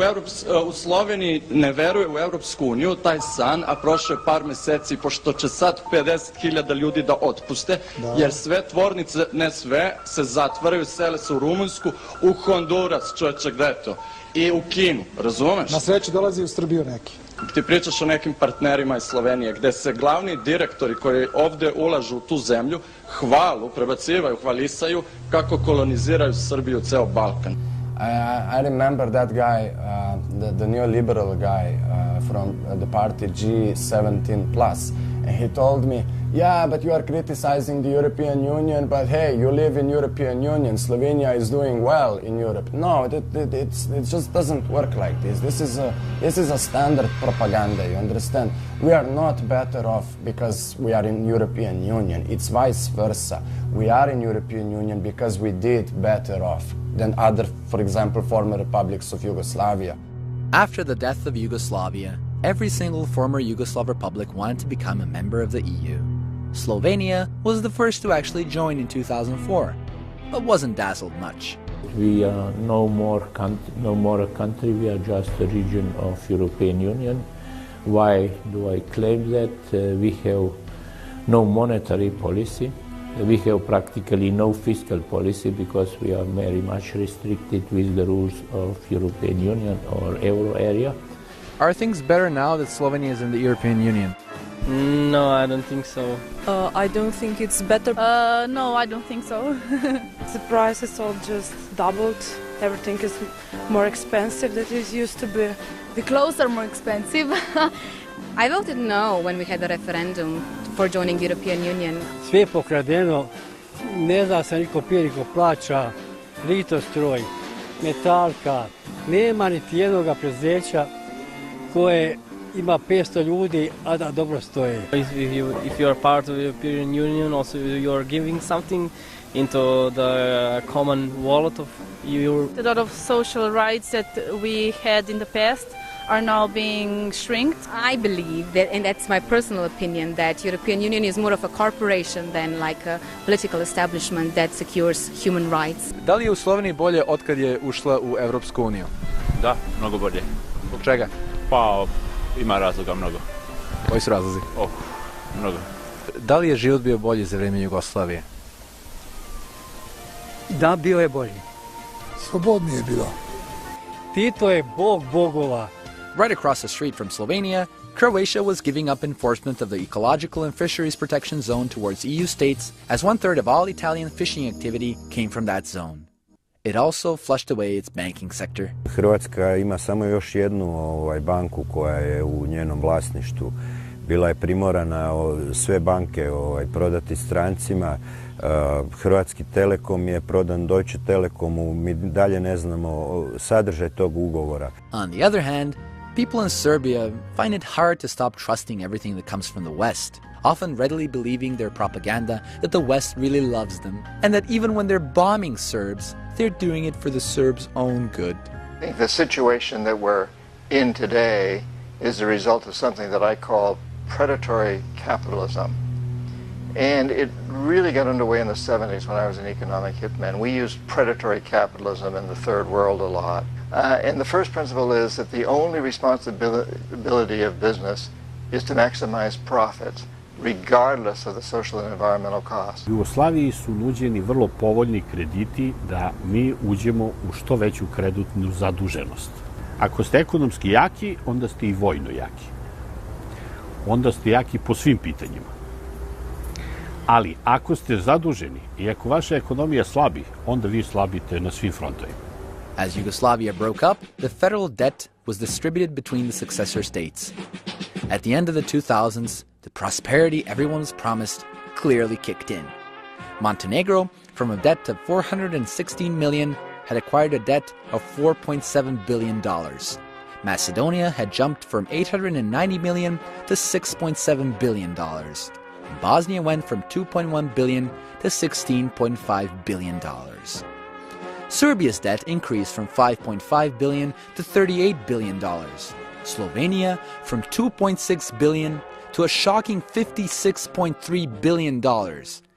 u Sloveniji ne veruje u Evropsku uniju, taj san, a prošlo je par meseci, pošto će sad 50.000 ljudi da otpuste, jer sve tvornice, ne sve, se zatvaraju, sele se u Rumunsku, u Honduras, čoveče, gde je to? I u Kinu, razumeš? Na sreću dolazi u Srbiju neki. Ti pričaš o nekim partnerima iz Slovenije, gde se glavni direktori koji ovde ulažu u tu zemlju prebacivaju, hvalisaju kako koloniziraju Srbiju, ceo Balkan. I remember that guy, the neoliberal guy from the party G17+, and he told me, yeah, but you are criticizing the European Union, but hey, you live in European Union, Slovenia is doing well in Europe. No, it just doesn't work like this. This is a standard propaganda, you understand? We are not better off because we are in European Union. It's vice versa. We are in European Union because we did better off than other, for example, former republics of Yugoslavia. After the death of Yugoslavia, every single former Yugoslav republic wanted to become a member of the EU. Slovenia was the first to actually join in 2004, but wasn't dazzled much. We are no more a country, we are just a region of European Union. Why do I claim that? We have no monetary policy. We have practically no fiscal policy because we are very much restricted with the rules of European Union or Euro area. Are things better now that Slovenia is in the European Union? No, I don't think so. I don't think it's better. No, I don't think so. The prices all just doubled. Everything is more expensive than it used to be. The clothes are more expensive. I voted no when we had the referendum for joining the European Union. Sve je pokradeno, ne zna se niko pije, niko plaća, litostroj, metalka, nema niti jednoga preduzeća koje ima 500 ljudi, a da dobro stoje. If you are part of the European Union, also you are giving something into the common wallet of Europe. A lot of social rights that we had in the past are now being shrinked. I believe that, and that's my personal opinion, that European Union is more of a corporation than like a political establishment that secures human rights. Da li je u Sloveniji bolje otkad je ušla u Evropsku uniju? Da, mnogo bolje. Zbog čega? Pa, ima razloga mnogo. Koji su razlozi? Mnogo. Da li je život bio bolji za vrijeme Jugoslavije? Da, bio je bolji. Slobodnije je bilo. Tito je bog bogova. Right across the street from Slovenia, Croatia was giving up enforcement of the ecological and fisheries protection zone towards EU states, as 1/3 of all Italian fishing activity came from that zone. It also flushed away its banking sector. Hrvatska ima samo još jednu banku koja je u njenom vlasništvu. Bila je primorana sve banke prodati strancima. Hrvatski Telekom je prodan Deutsche Telekomu. Mi dalje ne znamo sadržaj tog ugovora. On the other hand, people in Serbia find it hard to stop trusting everything that comes from the West, often readily believing their propaganda that the West really loves them, and that even when they're bombing Serbs, they're doing it for the Serbs' own good. I think the situation that we're in today is the result of something that I call predatory capitalism. And it really got underway in the 70s when I was an economic hitman. We used predatory capitalism in the third world a lot. And the first principle is that the only responsibility of business is to maximize profits, regardless of the social and environmental costs. U Jugoslaviji su nuđeni vrlo povoljni krediti da mi uđemo u što veću kreditnu zaduženost. Ako ste ekonomski jaki, onda ste i vojno jaki. Onda ste jaki po svim pitanjima. Ali ako ste zaduženi i ako vaša ekonomija slabi, onda vi slabite na svim frontovima. As Yugoslavia broke up, the federal debt was distributed between the successor states. At the end of the 2000s, the prosperity everyone was promised clearly kicked in. Montenegro, from a debt of $416 million, had acquired a debt of $4.7 billion. Macedonia had jumped from $890 million to $6.7 billion. Bosnia went from $2.1 billion to $16.5 billion. Serbia's debt increased from $5.5 billion to $38 billion. Slovenia from $2.6 billion to a shocking $56.3 billion.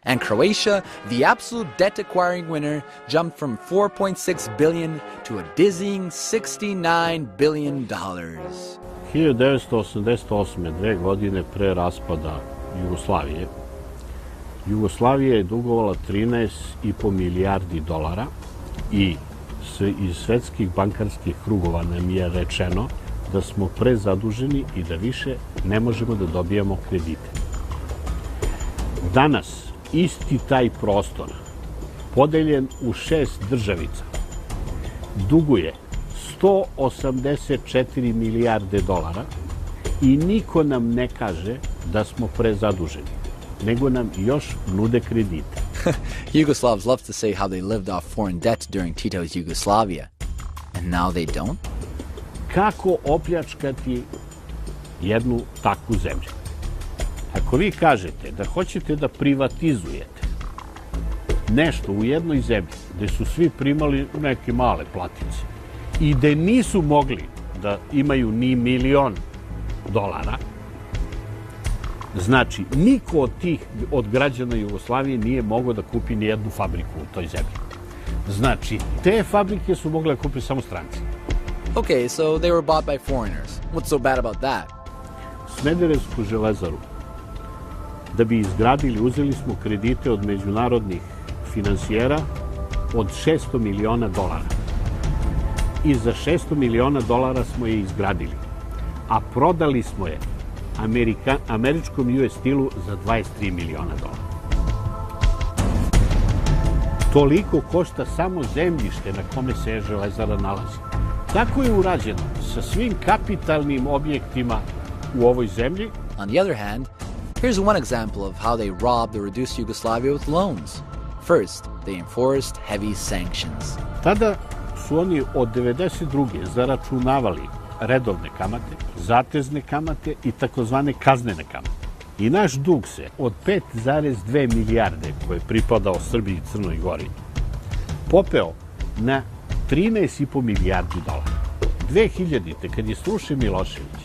And Croatia, the absolute debt-acquiring winner, jumped from $4.6 billion to a dizzying $69 billion. 1988. 2 godine pre raspada Jugoslavije, Jugoslavija je dugovala 13,5 milijardi dolara i iz svetskih bankarskih krugova nam je rečeno da smo prezaduženi i da više ne možemo da dobijamo kredite. Danas isti taj prostor, podeljen u 6 državica, duguje 184 milijarde dolara i niko nam ne kaže da smo prezaduženi, nego nam još nude kredite. Yugoslavs love to say how they lived off foreign debt during Tito's Yugoslavia. And now they don't? Kako opljačkati jednu takvu zemlju? Ako vi kažete da hoćete da privatizujete nešto u jednoj zemlji gde su svi primali neke male platice i gde nisu mogli da imaju ni $1.000.000, znači niko od građana Jugoslavije nije mogao da kupi ni jednu fabriku u toj zemlji. Znači, te fabrike su mogle da kupi samo stranci. Okay, so they were bought by foreigners. What's so bad about that? Smederevsku železaru da bi izgradili, uzeli smo kredite od međunarodnih finansijera od $600 miliona. I za $600 miliona smo je izgradili. A prodali smo je američkom US Steelu za $23 miliona. Toliko košta samo zemljište na kome se železara nalazi. Tako je urađeno sa svim kapitalnim objektima u ovoj zemlji. On the other hand, here's one example of how they robbed or reduced Yugoslavia with loans. First, they enforced heavy sanctions. Tada su oni od 1992. zaračunavali redovne kamate, zatezne kamate i takozvane kaznene kamate. I naš dug se od 5,2 milijarde koje je pripadao Srbiji i Crnoj Gori popeo na 13,5 milijardi dolara. 2000. kad je srušen Milošević,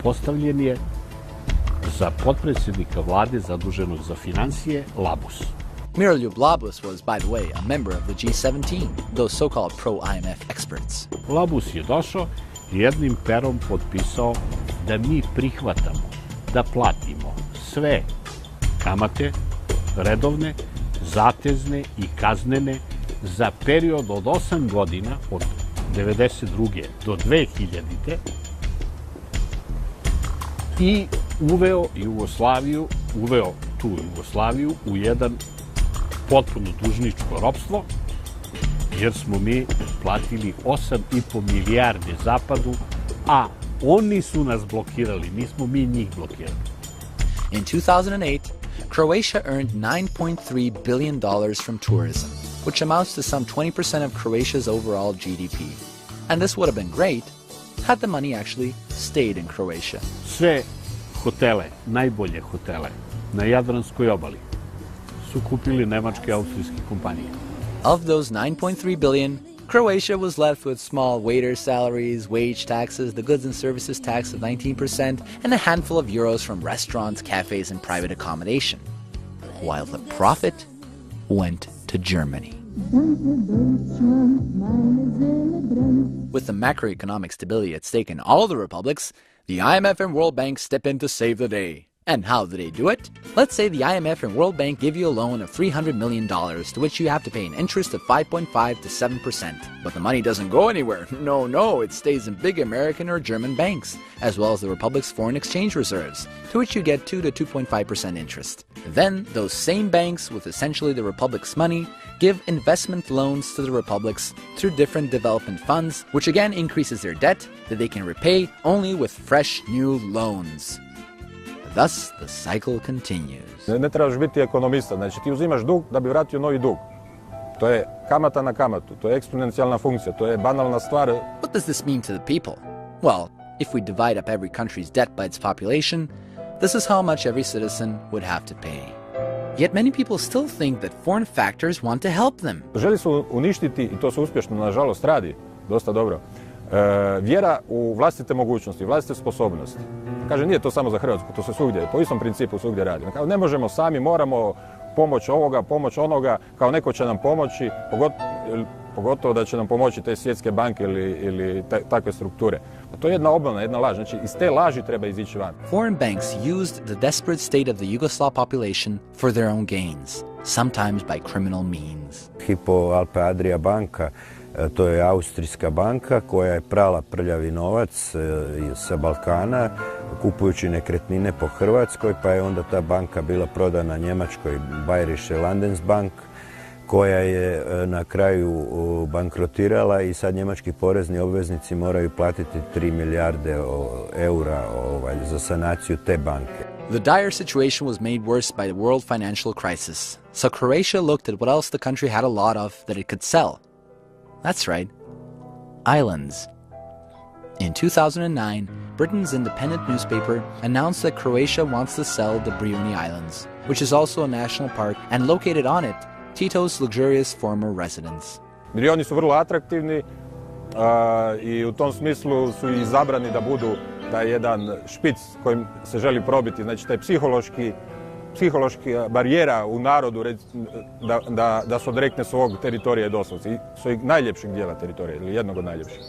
postavljen je za potpredsjednika vlade zaduženog za finansije Labus. Miroljub Labus was, by the way, a member of the G17, those so-called pro-IMF experts. Labus je došao i jednim perom potpisao da mi prihvatamo da platimo sve kamate redovne, zatezne i kaznene za period od 8 godina, od 1992. do 2000. i uveo tu Jugoslaviju u jedan potpuno dužničko ropstvo, jer smo mi platili 8,5 milijardi Zapadu, a oni su nas blokirali, nismo mi njih blokirali. In 2008, Croatia earned $9.3 billion from tourism, which amounts to some 20% of Croatia's overall GDP. And this would have been great had the money actually stayed in Croatia. Sve hotele, najbolje hotele na Jadranskoj obali su kupili nemačke i austrijske kompanije. Of those 9.3 billion, Croatia was left with small waiter salaries, wage taxes, the goods and services tax of 19%, and a handful of euros from restaurants, cafes, and private accommodation. While the profit went to Germany. With the macroeconomic stability at stake in all the republics, the IMF and World Bank step in to save the day. And how do they do it? Let's say the IMF and World Bank give you a loan of $300 million, to which you have to pay an interest of 5.5 to 7%. But the money doesn't go anywhere. No, it stays in big American or German banks, as well as the Republic's foreign exchange reserves, to which you get 2 to 2.5% interest. Then, those same banks, with essentially the Republic's money, give investment loans to the republics through different development funds, which again increases their debt that they can repay only with fresh new loans. Thus, the cycle continues. Ne trebaš biti ekonomista, znači ti uzimaš dug da bi vratio novi dug. To je kamata na kamatu, to je eksponencijalna funkcija, to je banalna stvar. What does this mean to the people? Well, if we divide up every country's debt by its population, this is how much every citizen would have to pay. Yet many people still think that foreign factors want to help them. Želi su uništiti, i to se uspješno nažalost radi, dosta dobro, vjera u vlastite mogućnosti, vlastite sposobnosti. Kaže, nije to samo za Hrvatsku, to se svugdje, po istom principu svugdje radi. Kao, ne možemo sami, moramo pomoć ovoga, pomoć onoga, kao neko će nam pomoći, pogotovo da će nam pomoći te svjetske banke ili takve strukture. A to je jedna obmana, jedna laž. Znači, iz te laži treba izići van. Foreign banks used the desperate state of the Yugoslav population for their own gains, sometimes by criminal means. Hypo Alpe Adria banka, to je austrijska banka koja je prala prljavi novac sa Balkana kupujući nekretnine po Hrvatskoj, pa je onda ta banka bila prodana njemačkoj Bayerische Landesbank, koja je na kraju bankrotirala i sad njemački porezni obveznici moraju platiti 3 milijarde eura za sanaciju te banke. The dire situation was made worse by the world financial crisis, so Croatia looked at what else the country had a lot of that it could sell. That's right, islands. In 2009, Britain's independent newspaper announced that Croatia wants to sell the Brijuni Islands, which is also a national park, and located on it, Tito's luxurious former residence. Brijuni su vrlo atraktivni i u tom smislu su i izabrani da budu taj jedan špic kojim se želi probiti, znači taj psihološki barijera u narodu da se odrekne svog teritorija doslovce i svojeg najljepšeg dijela teritorija ili jednog od najljepših.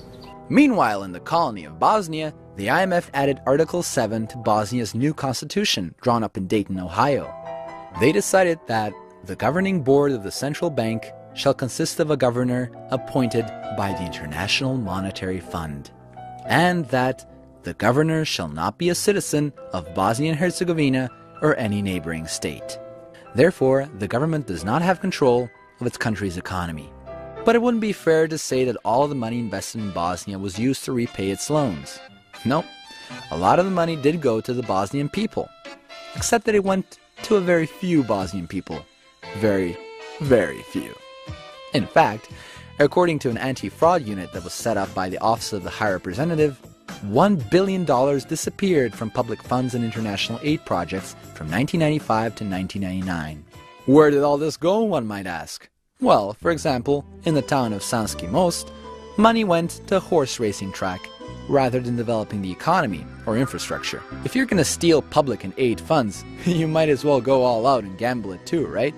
Meanwhile, in the colony of Bosnia, the IMF added Article 7 to Bosnia's new constitution, drawn up in Dayton, Ohio. They decided that the governing board of the central bank shall consist of a governor appointed by the International Monetary Fund, and that the governor shall not be a citizen of Bosnia and Herzegovina or any neighboring state. Therefore, the government does not have control of its country's economy. But it wouldn't be fair to say that all the money invested in Bosnia was used to repay its loans. No, a lot of the money did go to the Bosnian people, except that it went to a very few Bosnian people. Very, very few. In fact, according to an anti-fraud unit that was set up by the Office of the High Representative, $1 billion disappeared from public funds and international aid projects from 1995 to 1999. Where did all this go, one might ask? Well, for example, in the town of Sanski Most, money went to a horse racing track rather than developing the economy or infrastructure. If you're gonna steal public and aid funds, you might as well go all out and gamble it too, right?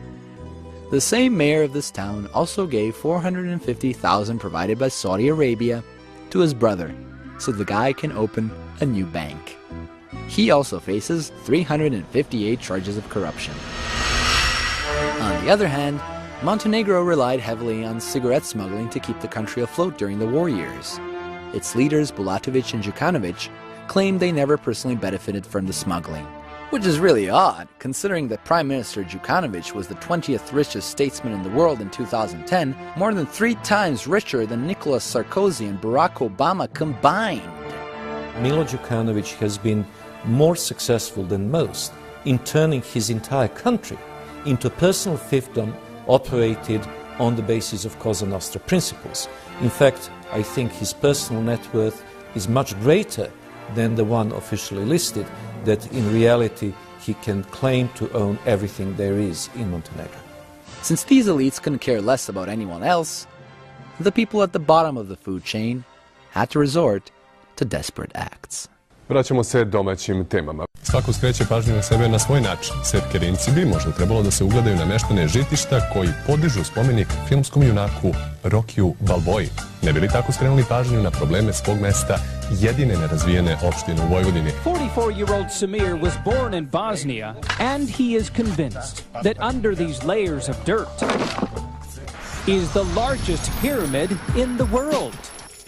The same mayor of this town also gave $450,000 provided by Saudi Arabia to his brother, so the guy can open a new bank. He also faces 358 charges of corruption. On the other hand, Montenegro relied heavily on cigarette smuggling to keep the country afloat during the war years. Its leaders, Bulatovic and Đukanović, claimed they never personally benefited from the smuggling. Which is really odd, considering that Prime Minister Đukanović was the 20th richest statesman in the world in 2010, more than 3 times richer than Nicolas Sarkozy and Barack Obama combined. Milo Đukanović has been more successful than most in turning his entire country into a personal fiefdom operated on the basis of Cosa Nostra principles. In fact, I think his personal net worth is much greater than the one officially listed, that in reality he can claim to own everything there is in Montenegro. Since these elites couldn't care less about anyone else, the people at the bottom of the food chain had to resort to desperate acts. Vraćamo se domaćim temama. Svako skreće pažnju na sebe na svoj način. Svetke Rimci bi možda trebalo da se ugledaju na meštane Žitišta koji podižu spomenik filmskom junaku Rokiju Balboji. Ne bi li tako skrenuli pažnju na probleme svog mesta, jedine nerazvijene opštine u Vojvodini? 44-year-old Samir was born in Bosnia, and he is convinced that under these layers of dirt is the largest pyramid in the world.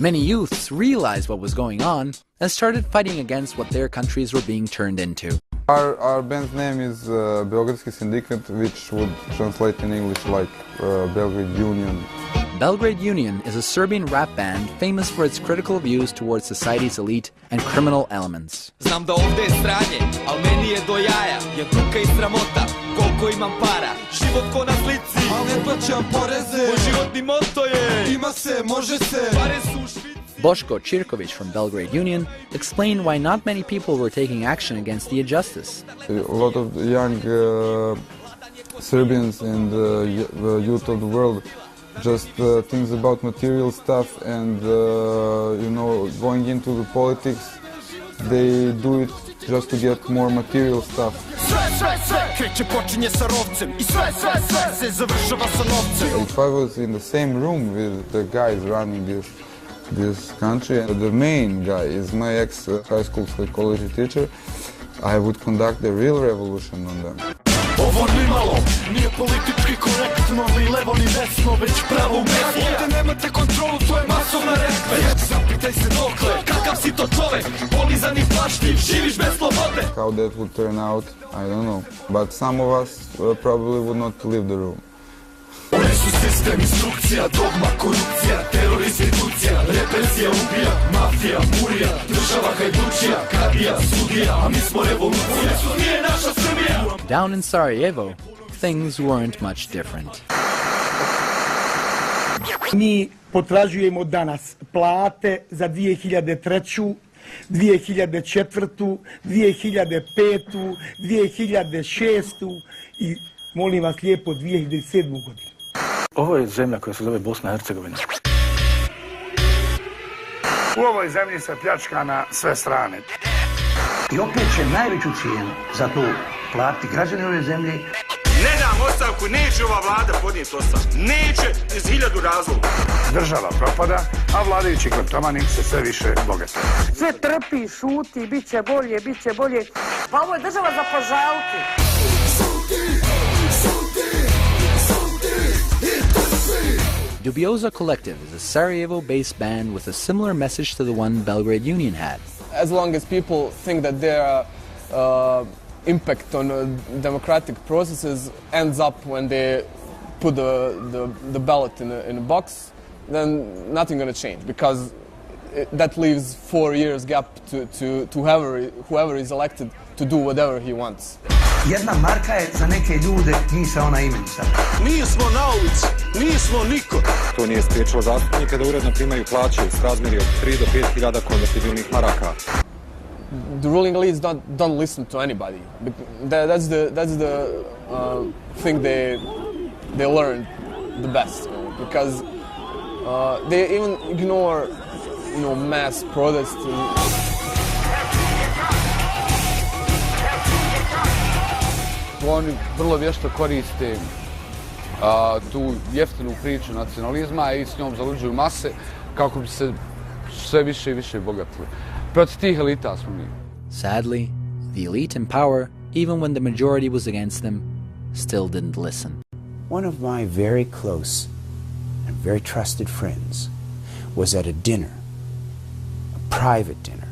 Many youths realized what was going on and started fighting against what their countries were being turned into. Our band's name is Beogradski Syndikat, which would translate in English like Belgrade Union. Belgrade Union is a Serbian rap band famous for its critical views towards society's elite and criminal elements. Znam da ovde je sranje, al meni je do jaja, je tuka i sramota, koliko imam para, život ko na slici, al ne plaćam poreze, moj životni moto je, ima se, može se, pare su u Švici. Boško Čirković from Belgrade Union explained why not many people were taking action against the injustice. A lot of young Serbians and youth of the world just thinks about material stuff and going into the politics, they do it just to get more material stuff. If I was in the same room with the guys running this country, the main guy is my ex-high school psychology teacher, I would conduct a real revolution on them. Ovo nimalo nije politički korektno, ni levo ni desno, već pravo u mesto. Ovdje nemate kontrolu, to je masovna retkve. Zapitaj se dokle, kakav si to čovek, polizan i plaštiv, živiš bez slobode. How that would turn out, I don't know, but some of us probably would not leave the room. Oni su sistem, instrukcija, dogma, korupcija, teror, institucija, represija, ubija, mafija, murija, država hajdučija, kadija, sudija, a mi smo revolucija. Ovo nije naša Srbija. Down in Sarajevo, things weren't much different. Mi potražujemo danas plate za 2003., 2004., 2005., 2006. i molim vas lijepo 2007. godinu. Ovo je zemlja koja se zove Bosna i Hercegovina. U ovoj zemlji se pljačka na sve strane. I opet će najveću cijenu za to platiti građani ove zemlje. Ne dam ostavku, neće ova vlada podnijeti ostavku. Neće iz 1000 razloga. Država propada, a vladajući kleptomani se sve više bogate. Sve trpi, šuti, bit će bolje, bit će bolje. Pa ovo je država za požaliti. Dubioza Collective is a Sarajevo-based band with a similar message to the one Belgrade Union had. As long as people think that their impact on democratic processes ends up when they put the ballot in a box, then nothing's going to change, because that leaves 4 years gap to whoever is elected to do whatever he wants. Jedna marka je za neke ljude, njih se ona imenica. Nismo na ulici, nismo niko. To nije spriječilo zastupnike da uredno primaju plaće s razmjeri od 3 do 5.000 konvertibilnih maraka. The ruling elites don't listen to anybody. That's the thing they learn the best, because they even ignore mass protests. Oni vrlo vješto koriste tu jeftinu priču nacionalizma i s njom zaluđuju mase kako bi se sve više i više bogatili. Protiv tih elita smo mi. Sadly, the elite in power, even when the majority was against them, still didn't listen. One of my very close and very trusted friends was at a dinner, a private dinner,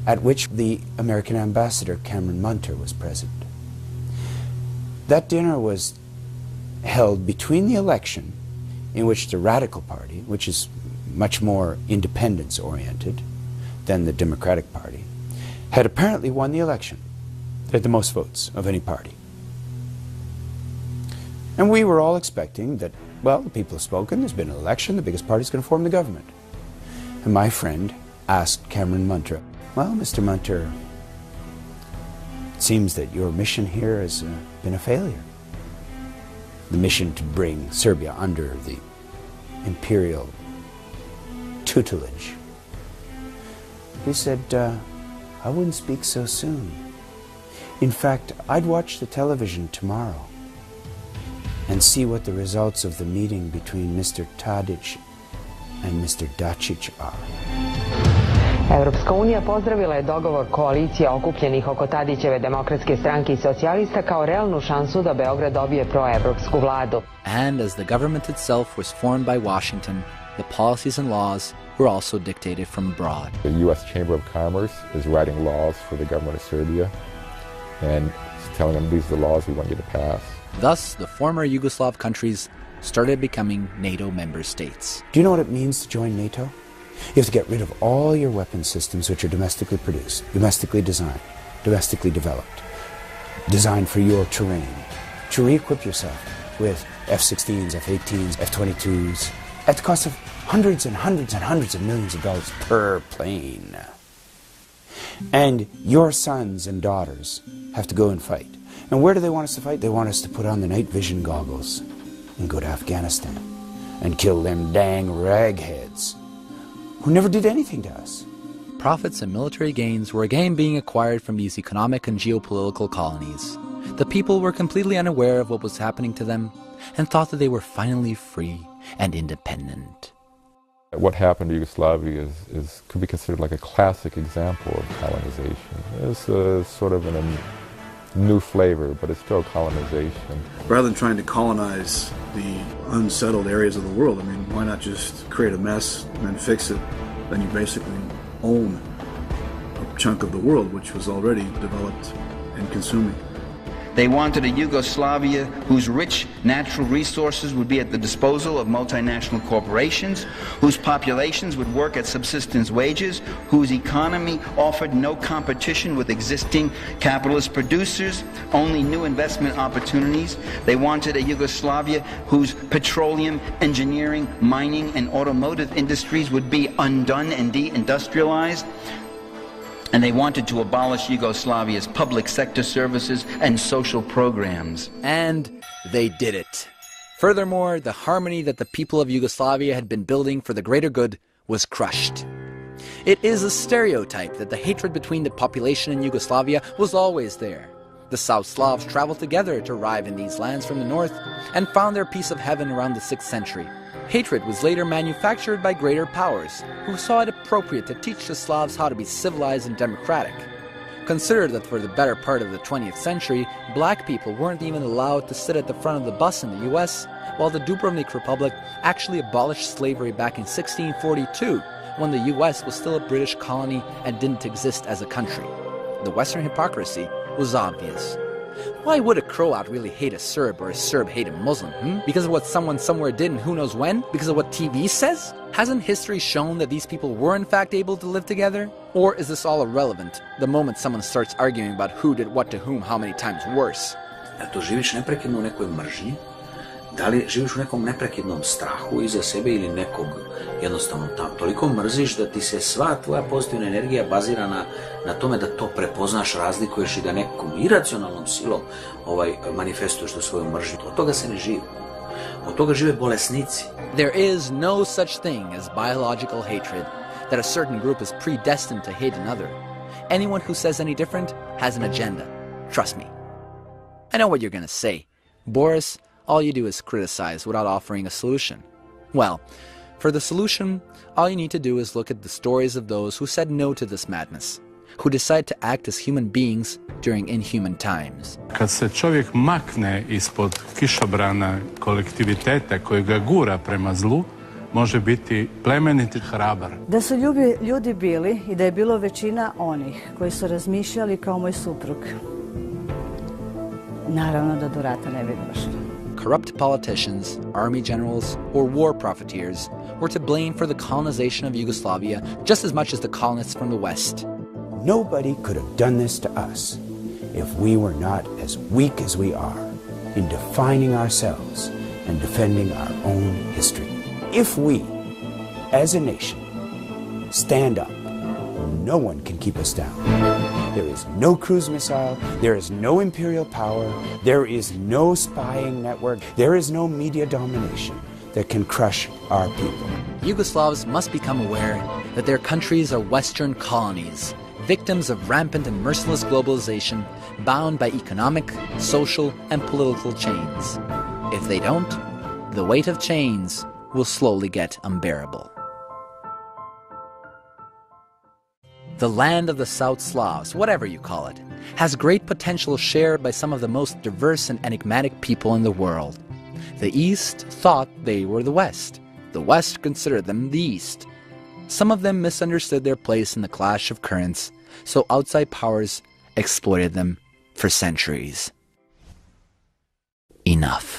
at which the American ambassador Cameron Munter was present. That dinner was held between the election, in which the Radical Party, which is much more independence-oriented than the Democratic Party, had apparently won the election. They had the most votes of any party. And we were all expecting that, well, the people have spoken, there's been an election, the biggest party's going to form the government. And my friend asked Cameron Munter, well, Mr. Munter, it seems that your mission here has been a failure. The mission to bring Serbia under the imperial tutelage. He said, I wouldn't speak so soon. In fact, I'd watch the television tomorrow and see what the results of the meeting between Mr. Tadić and Mr. Dačić are. Evropska unija pozdravila je dogovor koalicija okupljenih oko Tadićeve demokratske stranke I socijalista kao realnu šansu da Beograd dobije proevropsku vladu. And as the government itself was formed by Washington, the policies and laws were also dictated from abroad. The U.S. Chamber of Commerce is writing laws for the government of Serbia and telling them these are the laws we want you to pass. Thus, the former Yugoslav countries started becoming NATO member states. Do you know what it means to join NATO? You have to get rid of all your weapon systems which are domestically produced, domestically designed, domestically developed, designed for your terrain, to re-equip yourself with F-16s, F-18s, F-22s, at the cost of hundreds and hundreds and hundreds of millions of dollars per plane. And your sons and daughters have to go and fight. And where do they want us to fight? They want us to put on the night vision goggles and go to Afghanistan and kill them dang ragheads who never did anything to us. Profits and military gains were again being acquired from these economic and geopolitical colonies. The people were completely unaware of what was happening to them and thought that they were finally free and independent. What happened to Yugoslavia could be considered like a classic example of colonization. It's sort of in a new flavor, but it's still colonization. Rather than trying to colonize the unsettled areas of the world, I mean, why not just create a mess and then fix it? Then you basically own a chunk of the world which was already developed and consuming. They wanted a Yugoslavia whose rich natural resources would be at the disposal of multinational corporations, whose populations would work at subsistence wages, whose economy offered no competition with existing capitalist producers, only new investment opportunities. They wanted a Yugoslavia whose petroleum, engineering, mining, and automotive industries would be undone and de-industrialized. And they wanted to abolish Yugoslavia's public sector services and social programs. And they did it. Furthermore, the harmony that the people of Yugoslavia had been building for the greater good was crushed. It is a stereotype that the hatred between the population in Yugoslavia was always there. The South Slavs traveled together to arrive in these lands from the north and found their piece of heaven around the 6th century. Hatred was later manufactured by greater powers, who saw it appropriate to teach the Slavs how to be civilized and democratic. Consider that for the better part of the 20th century, black people weren't even allowed to sit at the front of the bus in the US, while the Dubrovnik Republic actually abolished slavery back in 1642, when the US was still a British colony and didn't exist as a country. The Western hypocrisy was obvious. Why would a Croat really hate a Serb or a Serb hate a Muslim? Because of what someone somewhere did and who knows when? Because of what TV says? Hasn't history shown that these people were in fact able to live together? Or is this all irrelevant the moment someone starts arguing about who did what to whom how many times worse? To živiš neprekidno u nekoj mržnji? Da li živiš u nekom neprekidnom strahu iza sebe ili nekog jednostavno toliko mrziš da ti se sva tvoja pozitivna energija bazira na tome da to prepoznaš, razlikuješ i da nekom iracionalnom silom manifestuješ tu svoju mržnju. Od toga se ne živi. Od toga žive bolesnici. There is no such thing as biological hatred, that a certain group is predestined to hate another. Anyone who says any different has an agenda. Trust me. I know what you're going to say. Boris, all you do is criticize without offering a solution. Well, for the solution, all you need to do is look at the stories of those who said no to this madness, who decide to act as human beings during inhuman times. Kad se čovjek makne ispod kišobrana kolektiviteta koji ga gura prema zlu, može biti plemenit i hrabar. Da su ljudi bili i da je bilo većina onih koji su razmišljali kao moj suprug, naravno da do rata ne bi došlo. Corrupt politicians, army generals, or war profiteers were to blame for the colonization of Yugoslavia just as much as the colonists from the West. Nobody could have done this to us if we were not as weak as we are in defining ourselves and defending our own history. If we, as a nation, stand up, no one can keep us down. There is no cruise missile, there is no imperial power, there is no spying network, there is no media domination that can crush our people. Yugoslavs must become aware that their countries are Western colonies, victims of rampant and merciless globalization, bound by economic, social, and political chains. If they don't, the weight of chains will slowly get unbearable. The land of the South Slavs, whatever you call it, has great potential shared by some of the most diverse and enigmatic people in the world. The East thought they were the West. The West considered them the East. Some of them misunderstood their place in the clash of currents, so outside powers exploited them for centuries. Enough.